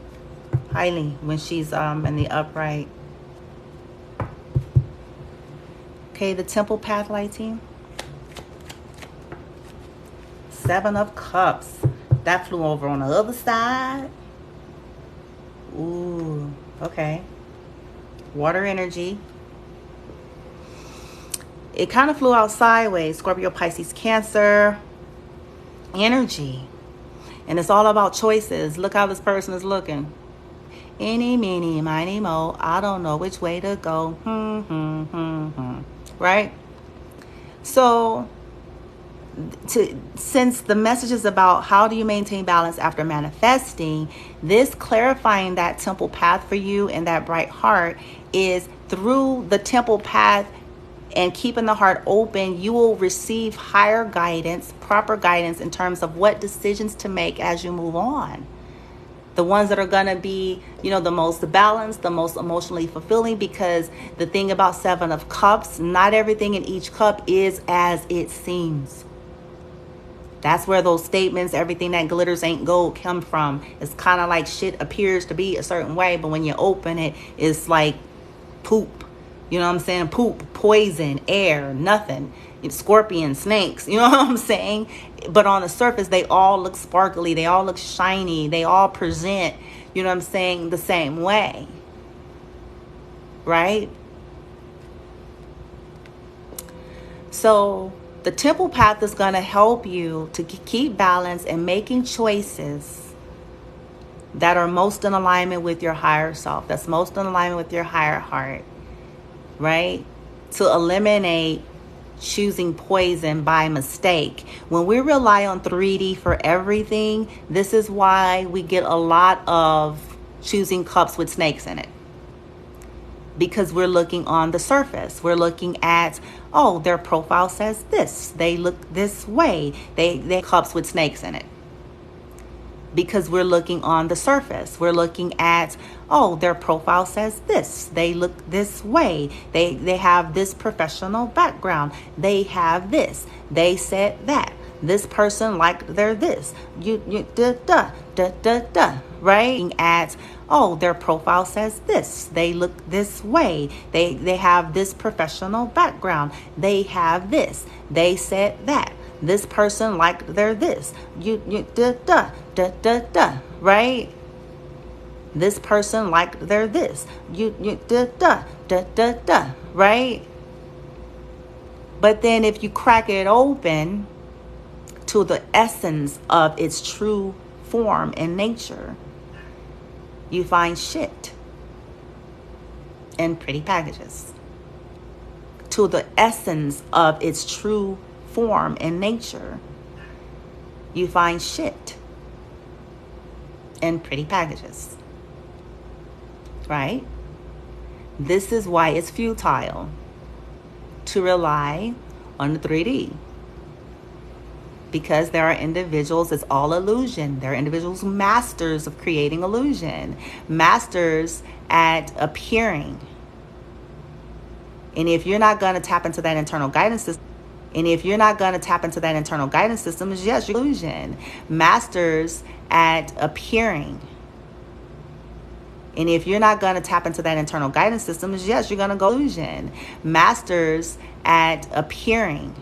S1: Highly, when she's in the upright. Okay, the Temple Path light team. 7 of Cups. That flew over on the other side. Ooh, okay. Water energy. It kind of flew out sideways. Scorpio, Pisces, Cancer. Energy. And it's all about choices. Look how this person is looking. Eeny, meeny, miny, mo. I don't know which way to go. Right? So, since the message is about how do you maintain balance after manifesting, this clarifying that temple path for you and that bright heart is through the temple path and keeping the heart open, you will receive higher guidance, proper guidance in terms of what decisions to make as you move on. The ones that are going to be, the most balanced, the most emotionally fulfilling, because the thing about 7 of Cups, not everything in each cup is as it seems. That's where those statements, everything that glitters ain't gold, come from. It's kind of like shit appears to be a certain way, but when you open it, it's like poop. You know what I'm saying? Poop, poison, air, nothing. Scorpions, snakes, you know what I'm saying? But on the surface, they all look sparkly. They all look shiny. They all present, you know what I'm saying, the same way. Right? So the temple path is going to help you to keep balance and making choices that are most in alignment with your higher self. That's most in alignment with your higher heart. Right? To eliminate choosing poison by mistake. When we rely on 3D for everything, this is why we get a lot of choosing cups with snakes in it. Because we're looking on the surface. We're looking at, oh, their profile says this. They look this way. They cups with snakes in it. Because we're looking on the surface. We're looking at, oh, their profile says this. They look this way. They have this professional background. They have this. They said that. This person liked their this. Right? At, oh, their profile says this. They look this way. They have this professional background. They have this. They said that. This person liked their this. Right? This person liked their this. Right? But then if you crack it open to the essence of its true form and nature, you find shit in pretty packages. To the essence of its true form and nature, you find shit in pretty packages. Right? This is why it's futile to rely on the 3D. Because there are individuals, it's all illusion. There are individuals masters of creating illusion, masters at appearing. And if you're not going to tap into that internal guidance system, yes, you're illusion. Masters at appearing. And if you're not going to tap into that internal guidance system, yes, you're going to go illusion. Masters at appearing.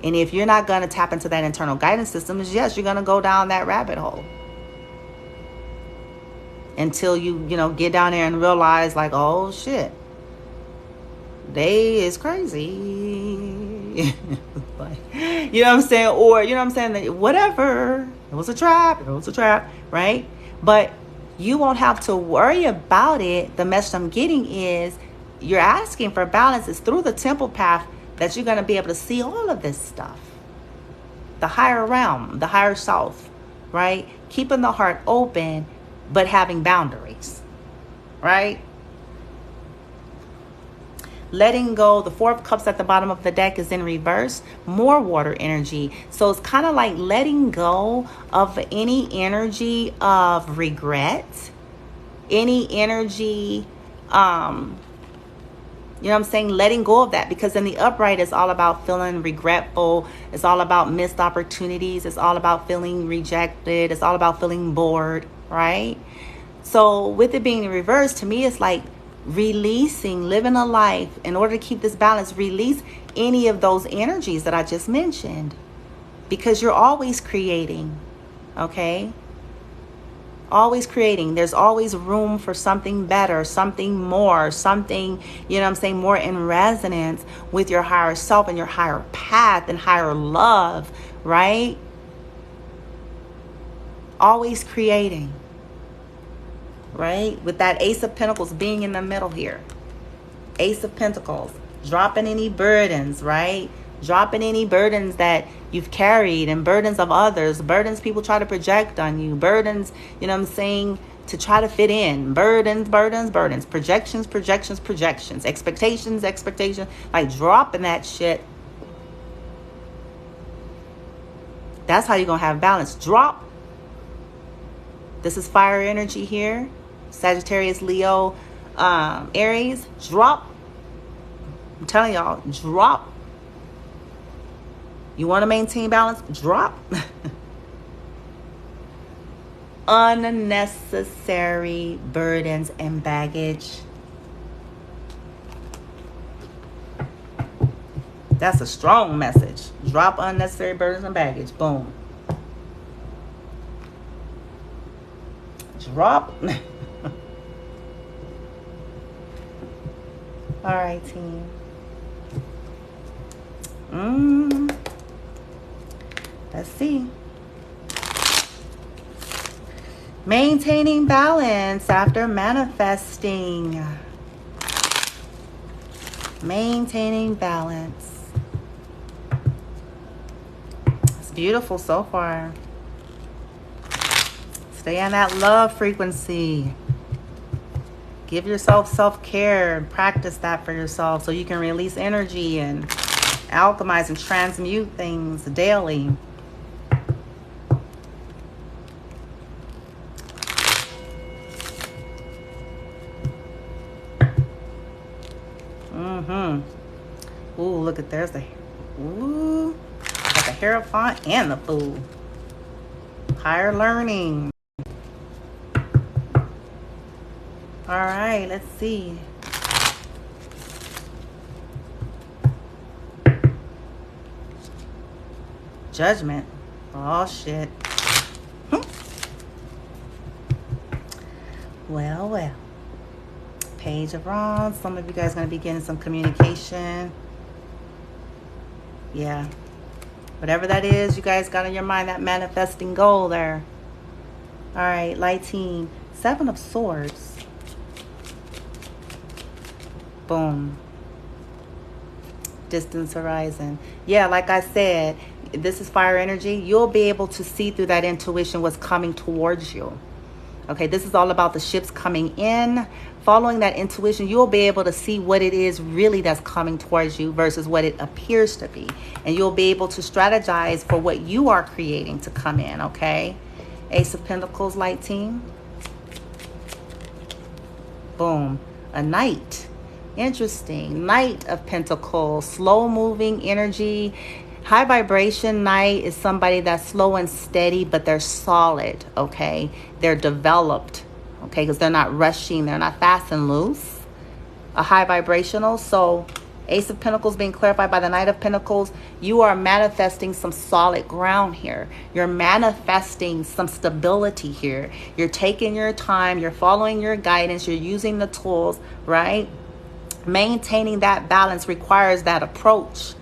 S1: And if you're not going to tap into that internal guidance system, yes, you're going to go down that rabbit hole. Until you get down there and realize, like, oh, shit. They is crazy. Like, you know what I'm saying? Or, you know what I'm saying? Whatever. It was a trap. Right? But you won't have to worry about it. The message I'm getting is you're asking for balance. It's through the temple path that you're going to be able to see all of this stuff. The higher realm, the higher self, right? Keeping the heart open, but having boundaries, right? Letting go. The Four of Cups at the bottom of the deck is in reverse. More water energy. So it's kind of like letting go of any energy of regret, any energy, you know what I'm saying? Letting go of that, because in the upright, it's all about feeling regretful. It's all about missed opportunities. It's all about feeling rejected. It's all about feeling bored, right? So with it being in reverse, to me, it's like releasing, living a life in order to keep this balance. Release any of those energies that I just mentioned, because you're always creating, okay? Always creating. There's always room for something better, something more, something, you know what I'm saying, more in resonance with your higher self and your higher path and higher love, right? Always creating, right? With that Ace of Pentacles being in the middle here. Ace of Pentacles, dropping any burdens, right? Dropping any burdens that you've carried and burdens of others, burdens people try to project on you, burdens, you know what I'm saying, to try to fit in, burdens, projections, expectations, like dropping that shit. That's how you're going to have balance. Drop. This is fire energy here. Sagittarius, Leo, Aries. Drop. I'm telling y'all, drop. You want to maintain balance? Drop. Unnecessary burdens and baggage. That's a strong message. Drop unnecessary burdens and baggage. Boom. Drop. All right, team. Let's see. Maintaining balance after manifesting. Maintaining balance. It's beautiful so far. Stay on that love frequency. Give yourself self-care and practice that for yourself so you can release energy and alchemize and transmute things daily. Ooh, look at there's the got the Hierophant and the Fool. Higher learning. All right, let's see. Judgment. Oh shit. Well. Page of Wands. Some of you guys are going to be getting some communication. Yeah. Whatever that is, you guys got in your mind that manifesting goal there. All right, light team. Seven of Swords. Boom. Distance horizon. Yeah, like I said, this is fire energy. You'll be able to see through that intuition what's coming towards you. Okay, this is all about the ships coming in. Following that intuition, you'll be able to see what it is really that's coming towards you versus what it appears to be. And you'll be able to strategize for what you are creating to come in, okay? Ace of Pentacles, light team. Boom. A Knight. Interesting. Knight of Pentacles. Slow-moving energy. High vibration Knight is somebody that's slow and steady, but they're solid, okay? They're developed, okay? Because they're not rushing. They're not fast and loose. A high vibrational. So Ace of Pentacles being clarified by the Knight of Pentacles. You are manifesting some solid ground here. You're manifesting some stability here. You're taking your time. You're following your guidance. You're using the tools, right? Maintaining that balance requires that approach,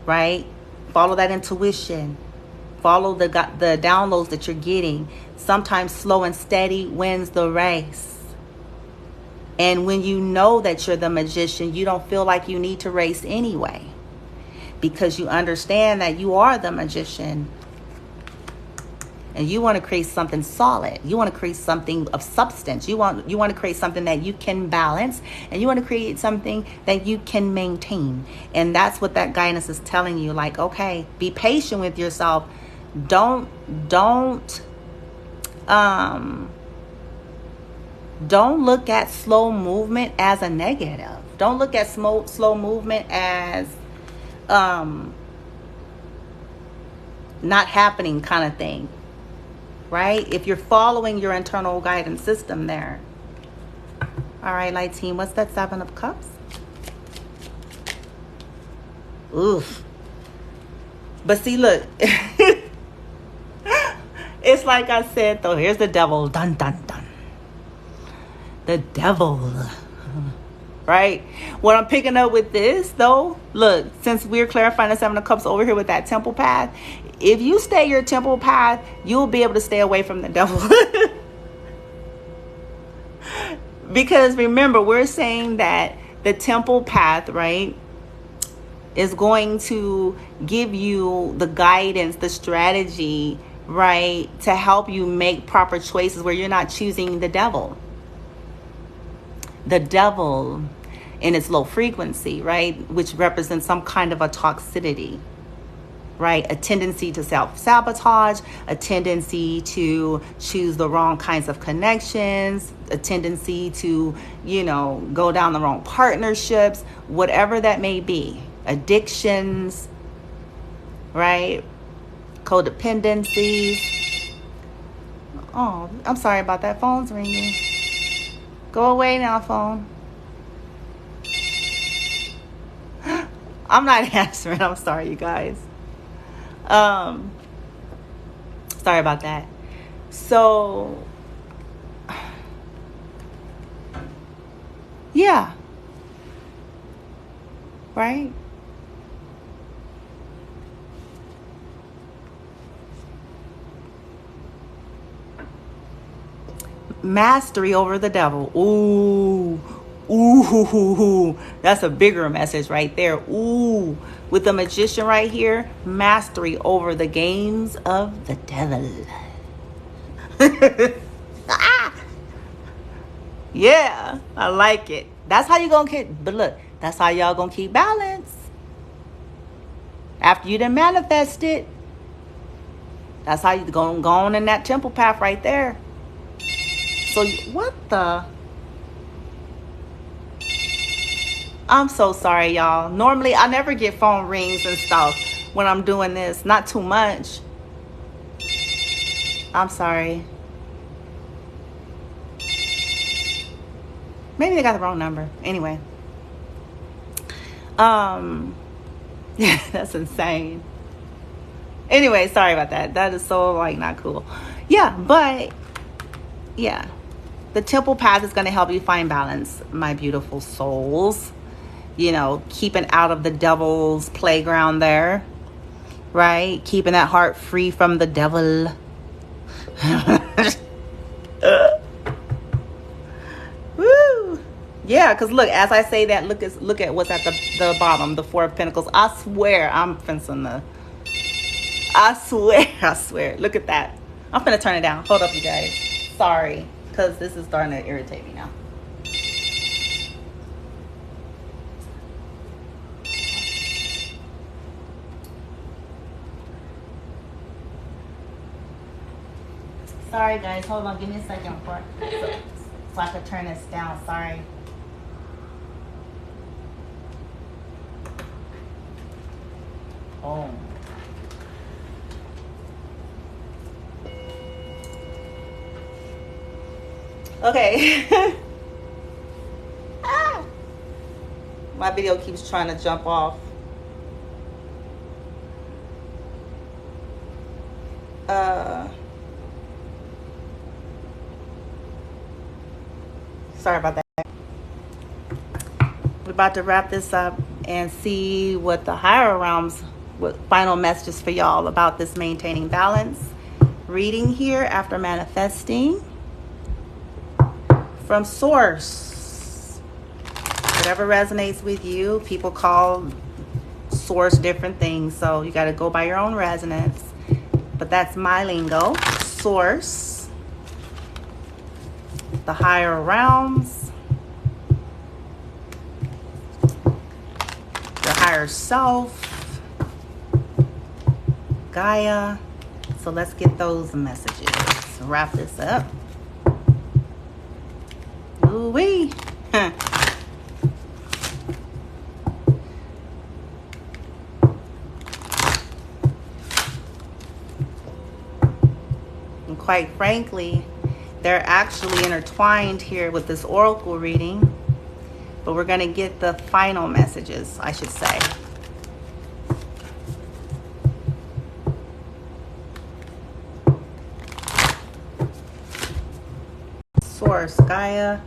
S1: right? Follow that intuition. Follow the downloads that you're getting. Sometimes slow and steady wins the race. And when you know that you're the magician, you don't feel like you need to race anyway. because you understand that you are the magician. And you want to create something solid. You want to create something of substance. You want to create something that you can balance, and you want to create something that you can maintain. And that's what that guidance is telling you. Like, okay, be patient with yourself. Don't look at slow movement as a negative. Don't look at slow movement as not happening kind of thing. Right? If you're following your internal guidance system there. All right, light team, what's that 7 of Cups? Oof. But see, look. It's like I said, though. Here's the devil. Dun, dun, dun. The devil. Right? What I'm picking up with this, though, look, since we're clarifying the 7 of Cups over here with that temple path, if you stay your temple path, you'll be able to stay away from the devil. Because remember, we're saying that the temple path, right, is going to give you the guidance, the strategy, right, to help you make proper choices where you're not choosing the devil. The devil in its low frequency, right, which represents some kind of a toxicity. Right? A tendency to self-sabotage, a tendency to choose the wrong kinds of connections, a tendency to, go down the wrong partnerships, whatever that may be. Addictions, right? Codependencies. Oh, I'm sorry about that. Phone's ringing. Go away now, phone. I'm not answering. I'm sorry, you guys. Sorry about that. So, yeah. Right? Mastery over the devil. Ooh. Ooh. That's a bigger message right there. Ooh. With the magician right here, mastery over the games of the devil. Yeah, I like it. That's how you gonna keep, but look, that's how y'all gonna keep balance. After you done manifest it, that's how you gonna go on in that temple path right there. So what the? I'm so sorry, y'all. Normally, I never get phone rings and stuff when I'm doing this. Not too much. I'm sorry. Maybe they got the wrong number. Anyway. Yeah, that's insane. Anyway, sorry about that. That is so, not cool. Yeah, but, yeah. The temple path is going to help you find balance, my beautiful souls. Keeping out of the devil's playground there, right? Keeping that heart free from the devil. Woo! Yeah, because look, as I say that, look at what's at the bottom, the 4 of Pentacles. I swear, I'm fencing I swear. Look at that. I'm finna turn it down. Hold up, you guys. Sorry, because this is starting to irritate me now. Sorry, guys. Hold on. Give me a second so I can turn this down. Sorry. Oh. Okay. My video keeps trying to jump off. Sorry about that. We're about to wrap this up and see what the higher realms, what final messages for y'all about this maintaining balance reading here after manifesting from source. Whatever resonates with you. People call source different things. So you got to go by your own resonance. But that's my lingo. Source, the higher realms, the higher self, Gaia. So let's get those messages. Wrap this up. Ooh-wee. And quite frankly, they're actually intertwined here with this oracle reading. But we're going to get the final messages, I should say. Source, Gaia,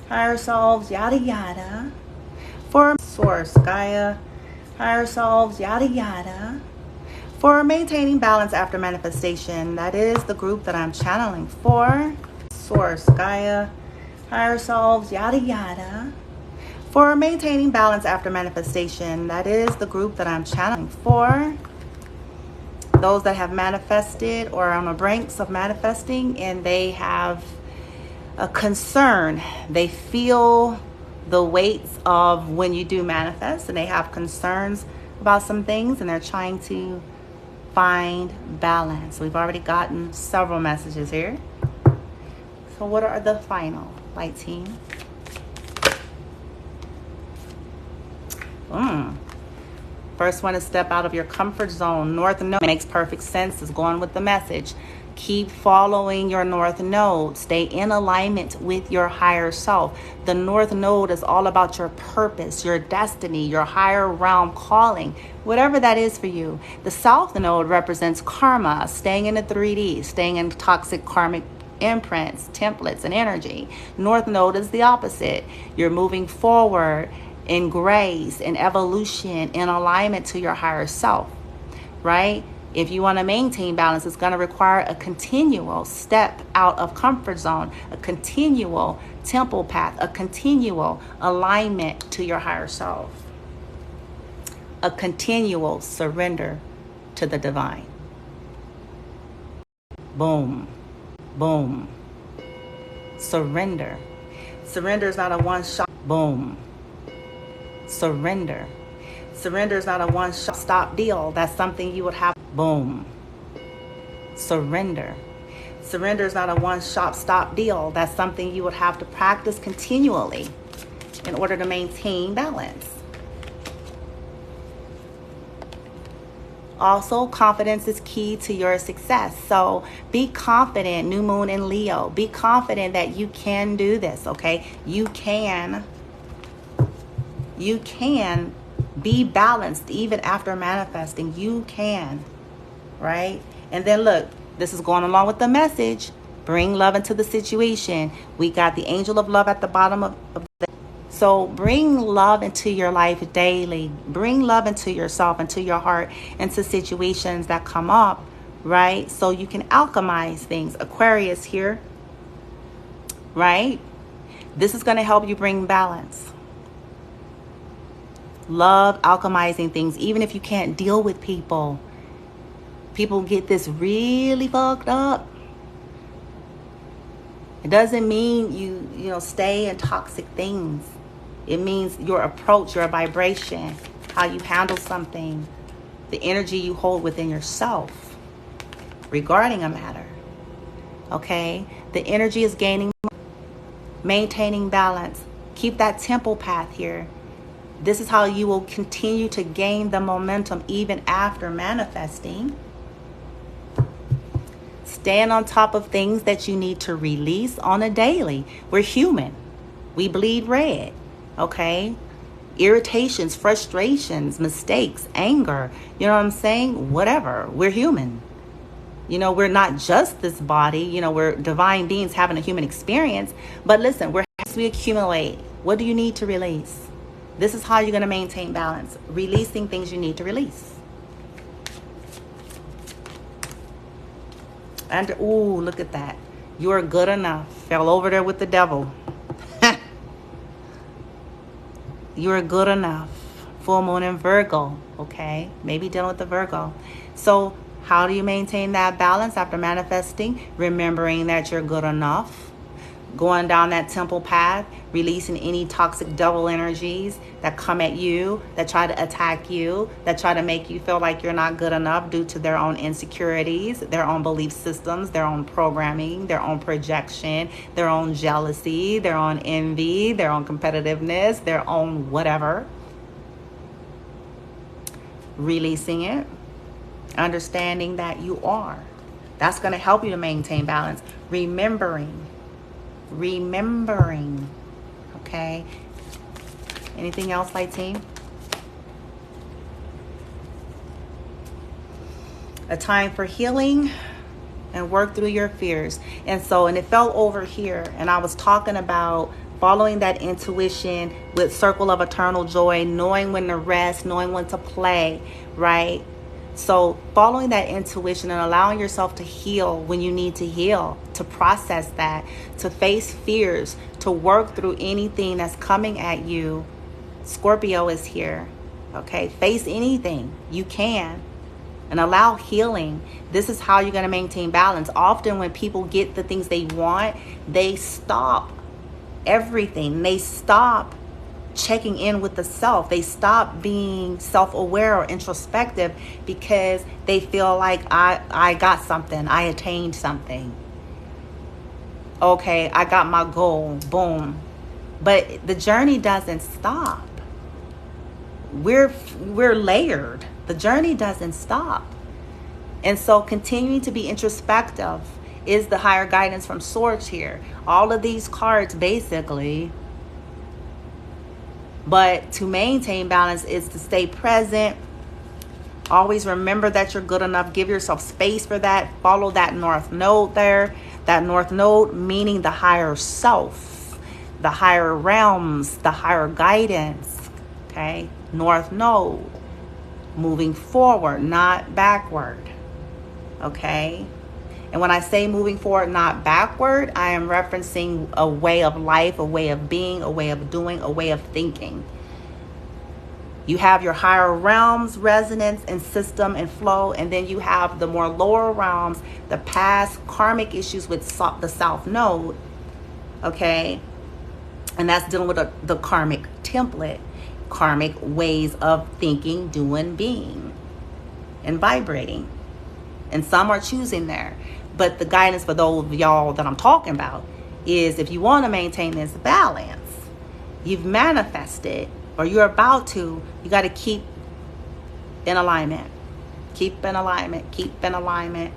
S1: higher selves, yada yada. For source, Gaia, higher selves, yada yada. For maintaining balance after manifestation, that is the group that I'm channeling for. Source, Gaia, higher selves, yada yada. For maintaining balance after manifestation, that is the group that I'm channeling for. Those that have manifested or are on the brinks of manifesting and they have a concern. They feel the weights of when you do manifest and they have concerns about some things and they're trying to find balance. We've already gotten several messages here. So what are the final, light team? First one is step out of your comfort zone. North Node makes perfect sense. Is going with the message. Keep following your North Node. Stay in alignment with your higher self. The North Node is all about your purpose, your destiny, your higher realm calling, whatever that is for you. The South Node represents karma, staying in the 3D, staying in toxic karmic imprints, templates, and energy. North Node is the opposite. You're moving forward in grace, in evolution, in alignment to your higher self, right? If you want to maintain balance, it's going to require a continual step out of comfort zone, a continual temple path, a continual alignment to your higher self, a continual surrender to the divine. Boom, boom. Surrender. Surrender is not a one-shot. Boom. Surrender. Surrender is not a one-shot stop deal. That's something you would have. Boom. Surrender. Surrender is not a one-shot stop deal. That's something you would have to practice continually in order to maintain balance. Also, confidence is key to your success. So be confident, new moon in Leo. Be confident that you can do this, okay? You can be balanced even after manifesting. You can, right? And then look, this is going along with the message. Bring love into the situation. We got the angel of love at the bottom of the... So bring love into your life daily. Bring love into yourself, into your heart, into situations that come up, right? So you can alchemize things. Aquarius here, right? This is going to help you bring balance. Love alchemizing things, even if you can't deal with people. People get this really fucked up. It doesn't mean you stay in toxic things. It means your approach, your vibration, how you handle something, the energy you hold within yourself regarding a matter. Okay? The energy is gaining, maintaining balance. Keep that temple path here. This is how you will continue to gain the momentum even after manifesting. Stand on top of things that you need to release on a daily. We're human. We bleed red, okay? Irritations, frustrations, mistakes, anger, you know what I'm saying? Whatever. We're human. We're not just this body. We're divine beings having a human experience. But listen, we accumulate. What do you need to release? This is how you're going to maintain balance. Releasing things you need to release. And, ooh, look at that. You're good enough. Fell over there with the devil. You're good enough full moon in Virgo, okay? Maybe dealing with the Virgo. So how do you maintain that balance after manifesting? Remembering that you're good enough, going down that temple path, releasing any toxic double energies that come at you, that try to attack you, that try to make you feel like you're not good enough due to their own insecurities, their own belief systems, their own programming, their own projection, their own jealousy, their own envy, their own competitiveness, their own whatever. Releasing it, understanding that you are. That's going to help you to maintain balance. Remembering, okay? Anything else, light team? A time for healing and work through your fears. And it fell over here, and I was talking about following that intuition with circle of eternal joy, knowing when to rest, knowing when to play, right? So following that intuition and allowing yourself to heal when you need to heal, to process that, to face fears, to work through anything that's coming at you. Scorpio is here, okay? Face anything you can and allow healing. This is how you're going to maintain balance. Often when people get the things they want, they stop everything. They stop checking in with the self. They stop being self-aware or introspective because they feel like I got something. I attained something. Okay, I got my goal. Boom. But the journey doesn't stop. We're layered. The journey doesn't stop. And so continuing to be introspective is the higher guidance from Swords here. All of these cards basically. But to maintain balance is to stay present. Always remember that you're good enough. Give yourself space for that. Follow that North Node there. That North Node meaning the higher self, the higher realms, the higher guidance. Okay? North Node. Moving forward, not backward. Okay? And when I say moving forward, not backward, I am referencing a way of life, a way of being, a way of doing, a way of thinking. You have your higher realms, resonance and system and flow, and then you have the more lower realms, the past karmic issues with the South Node, okay? And that's dealing with the karmic template, karmic ways of thinking, doing, being, and vibrating. And some are choosing there. But the guidance for those of y'all that I'm talking about is if you want to maintain this balance, you've manifested or you're about to, you got to keep in alignment. Keep in alignment. Keep in alignment.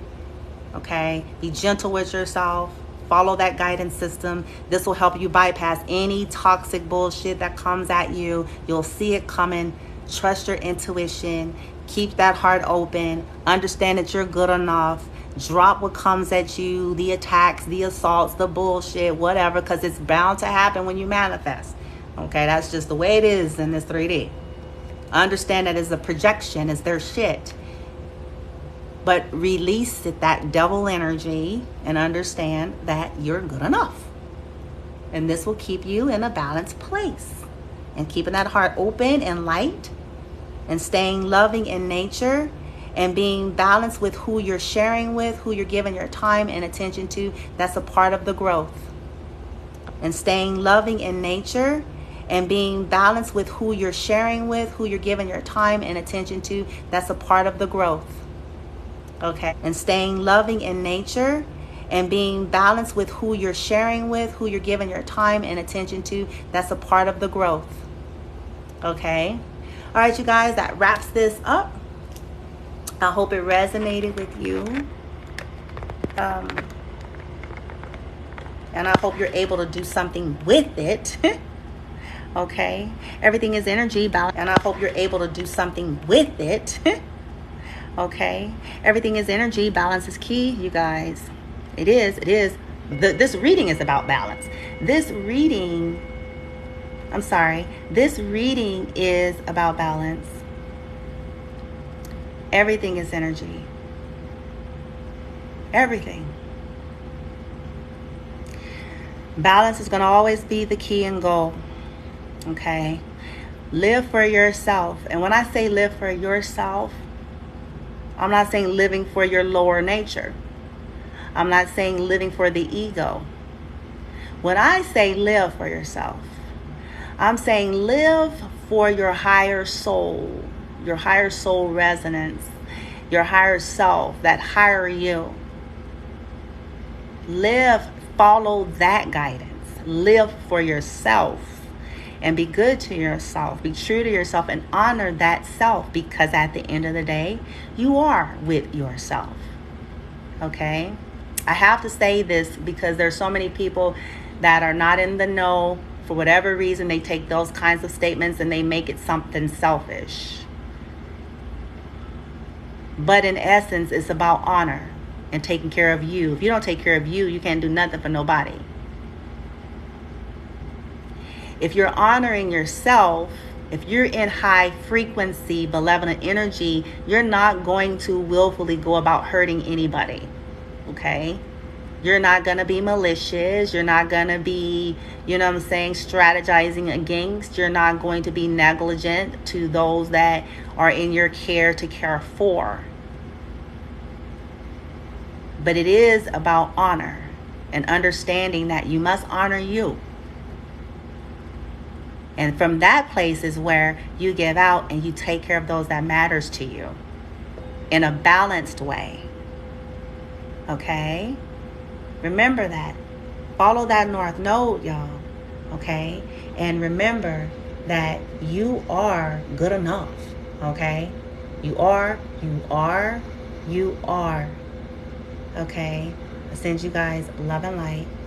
S1: Okay? Be gentle with yourself. Follow that guidance system. This will help you bypass any toxic bullshit that comes at you. You'll see it coming. Trust your intuition. Keep that heart open. Understand that you're good enough. Drop what comes at you, the attacks, the assaults, the bullshit, whatever, because it's bound to happen when you manifest. Okay, that's just the way it is in this 3D. Understand that it's a projection, it's their shit. But release it, that devil energy, and understand that you're good enough. And this will keep you in a balanced place. And keeping that heart open and light, and staying loving in nature, and being balanced with who you're sharing with, who you're giving your time and attention to, that's a part of the growth. And staying loving in nature and being balanced with who you're sharing with, who you're giving your time and attention to, that's a part of the growth. Okay? And staying loving in nature and being balanced with who you're sharing with, who you're giving your time and attention to, that's a part of the growth. Okay? All right, you guys, that wraps this up. I hope it resonated with you. And I hope you're able to do something with it. Okay? Everything is energy balance. And I hope you're able to do something with it. Okay? Everything is energy. Balance is key, you guys. It is. It is. This reading is about balance. This reading is about balance. Everything is energy. Everything. Balance is going to always be the key and goal. Okay? Live for yourself. And when I say live for yourself, I'm not saying living for your lower nature. I'm not saying living for the ego. When I say live for yourself, I'm saying live for your higher soul resonance, your higher self, that higher you. Live, follow that guidance. Live for yourself and be good to yourself. Be true to yourself and honor that self, because at the end of the day, you are with yourself. Okay? I have to say this because there's so many people that are not in the know. For whatever reason, they take those kinds of statements and they make it something selfish. But in essence, it's about honor and taking care of you. If you don't take care of you, you can't do nothing for nobody. If you're honoring yourself, if you're in high frequency, benevolent energy, you're not going to willfully go about hurting anybody. Okay? You're not going to be malicious. You're not going to be, strategizing against. You're not going to be negligent to those that are in your care to care for. But it is about honor and understanding that you must honor you. And from that place is where you give out and you take care of those that matters to you in a balanced way. Okay? Remember that. Follow that North Node, y'all. Okay? And remember that you are good enough. Okay? You are. Okay? I send you guys love and light.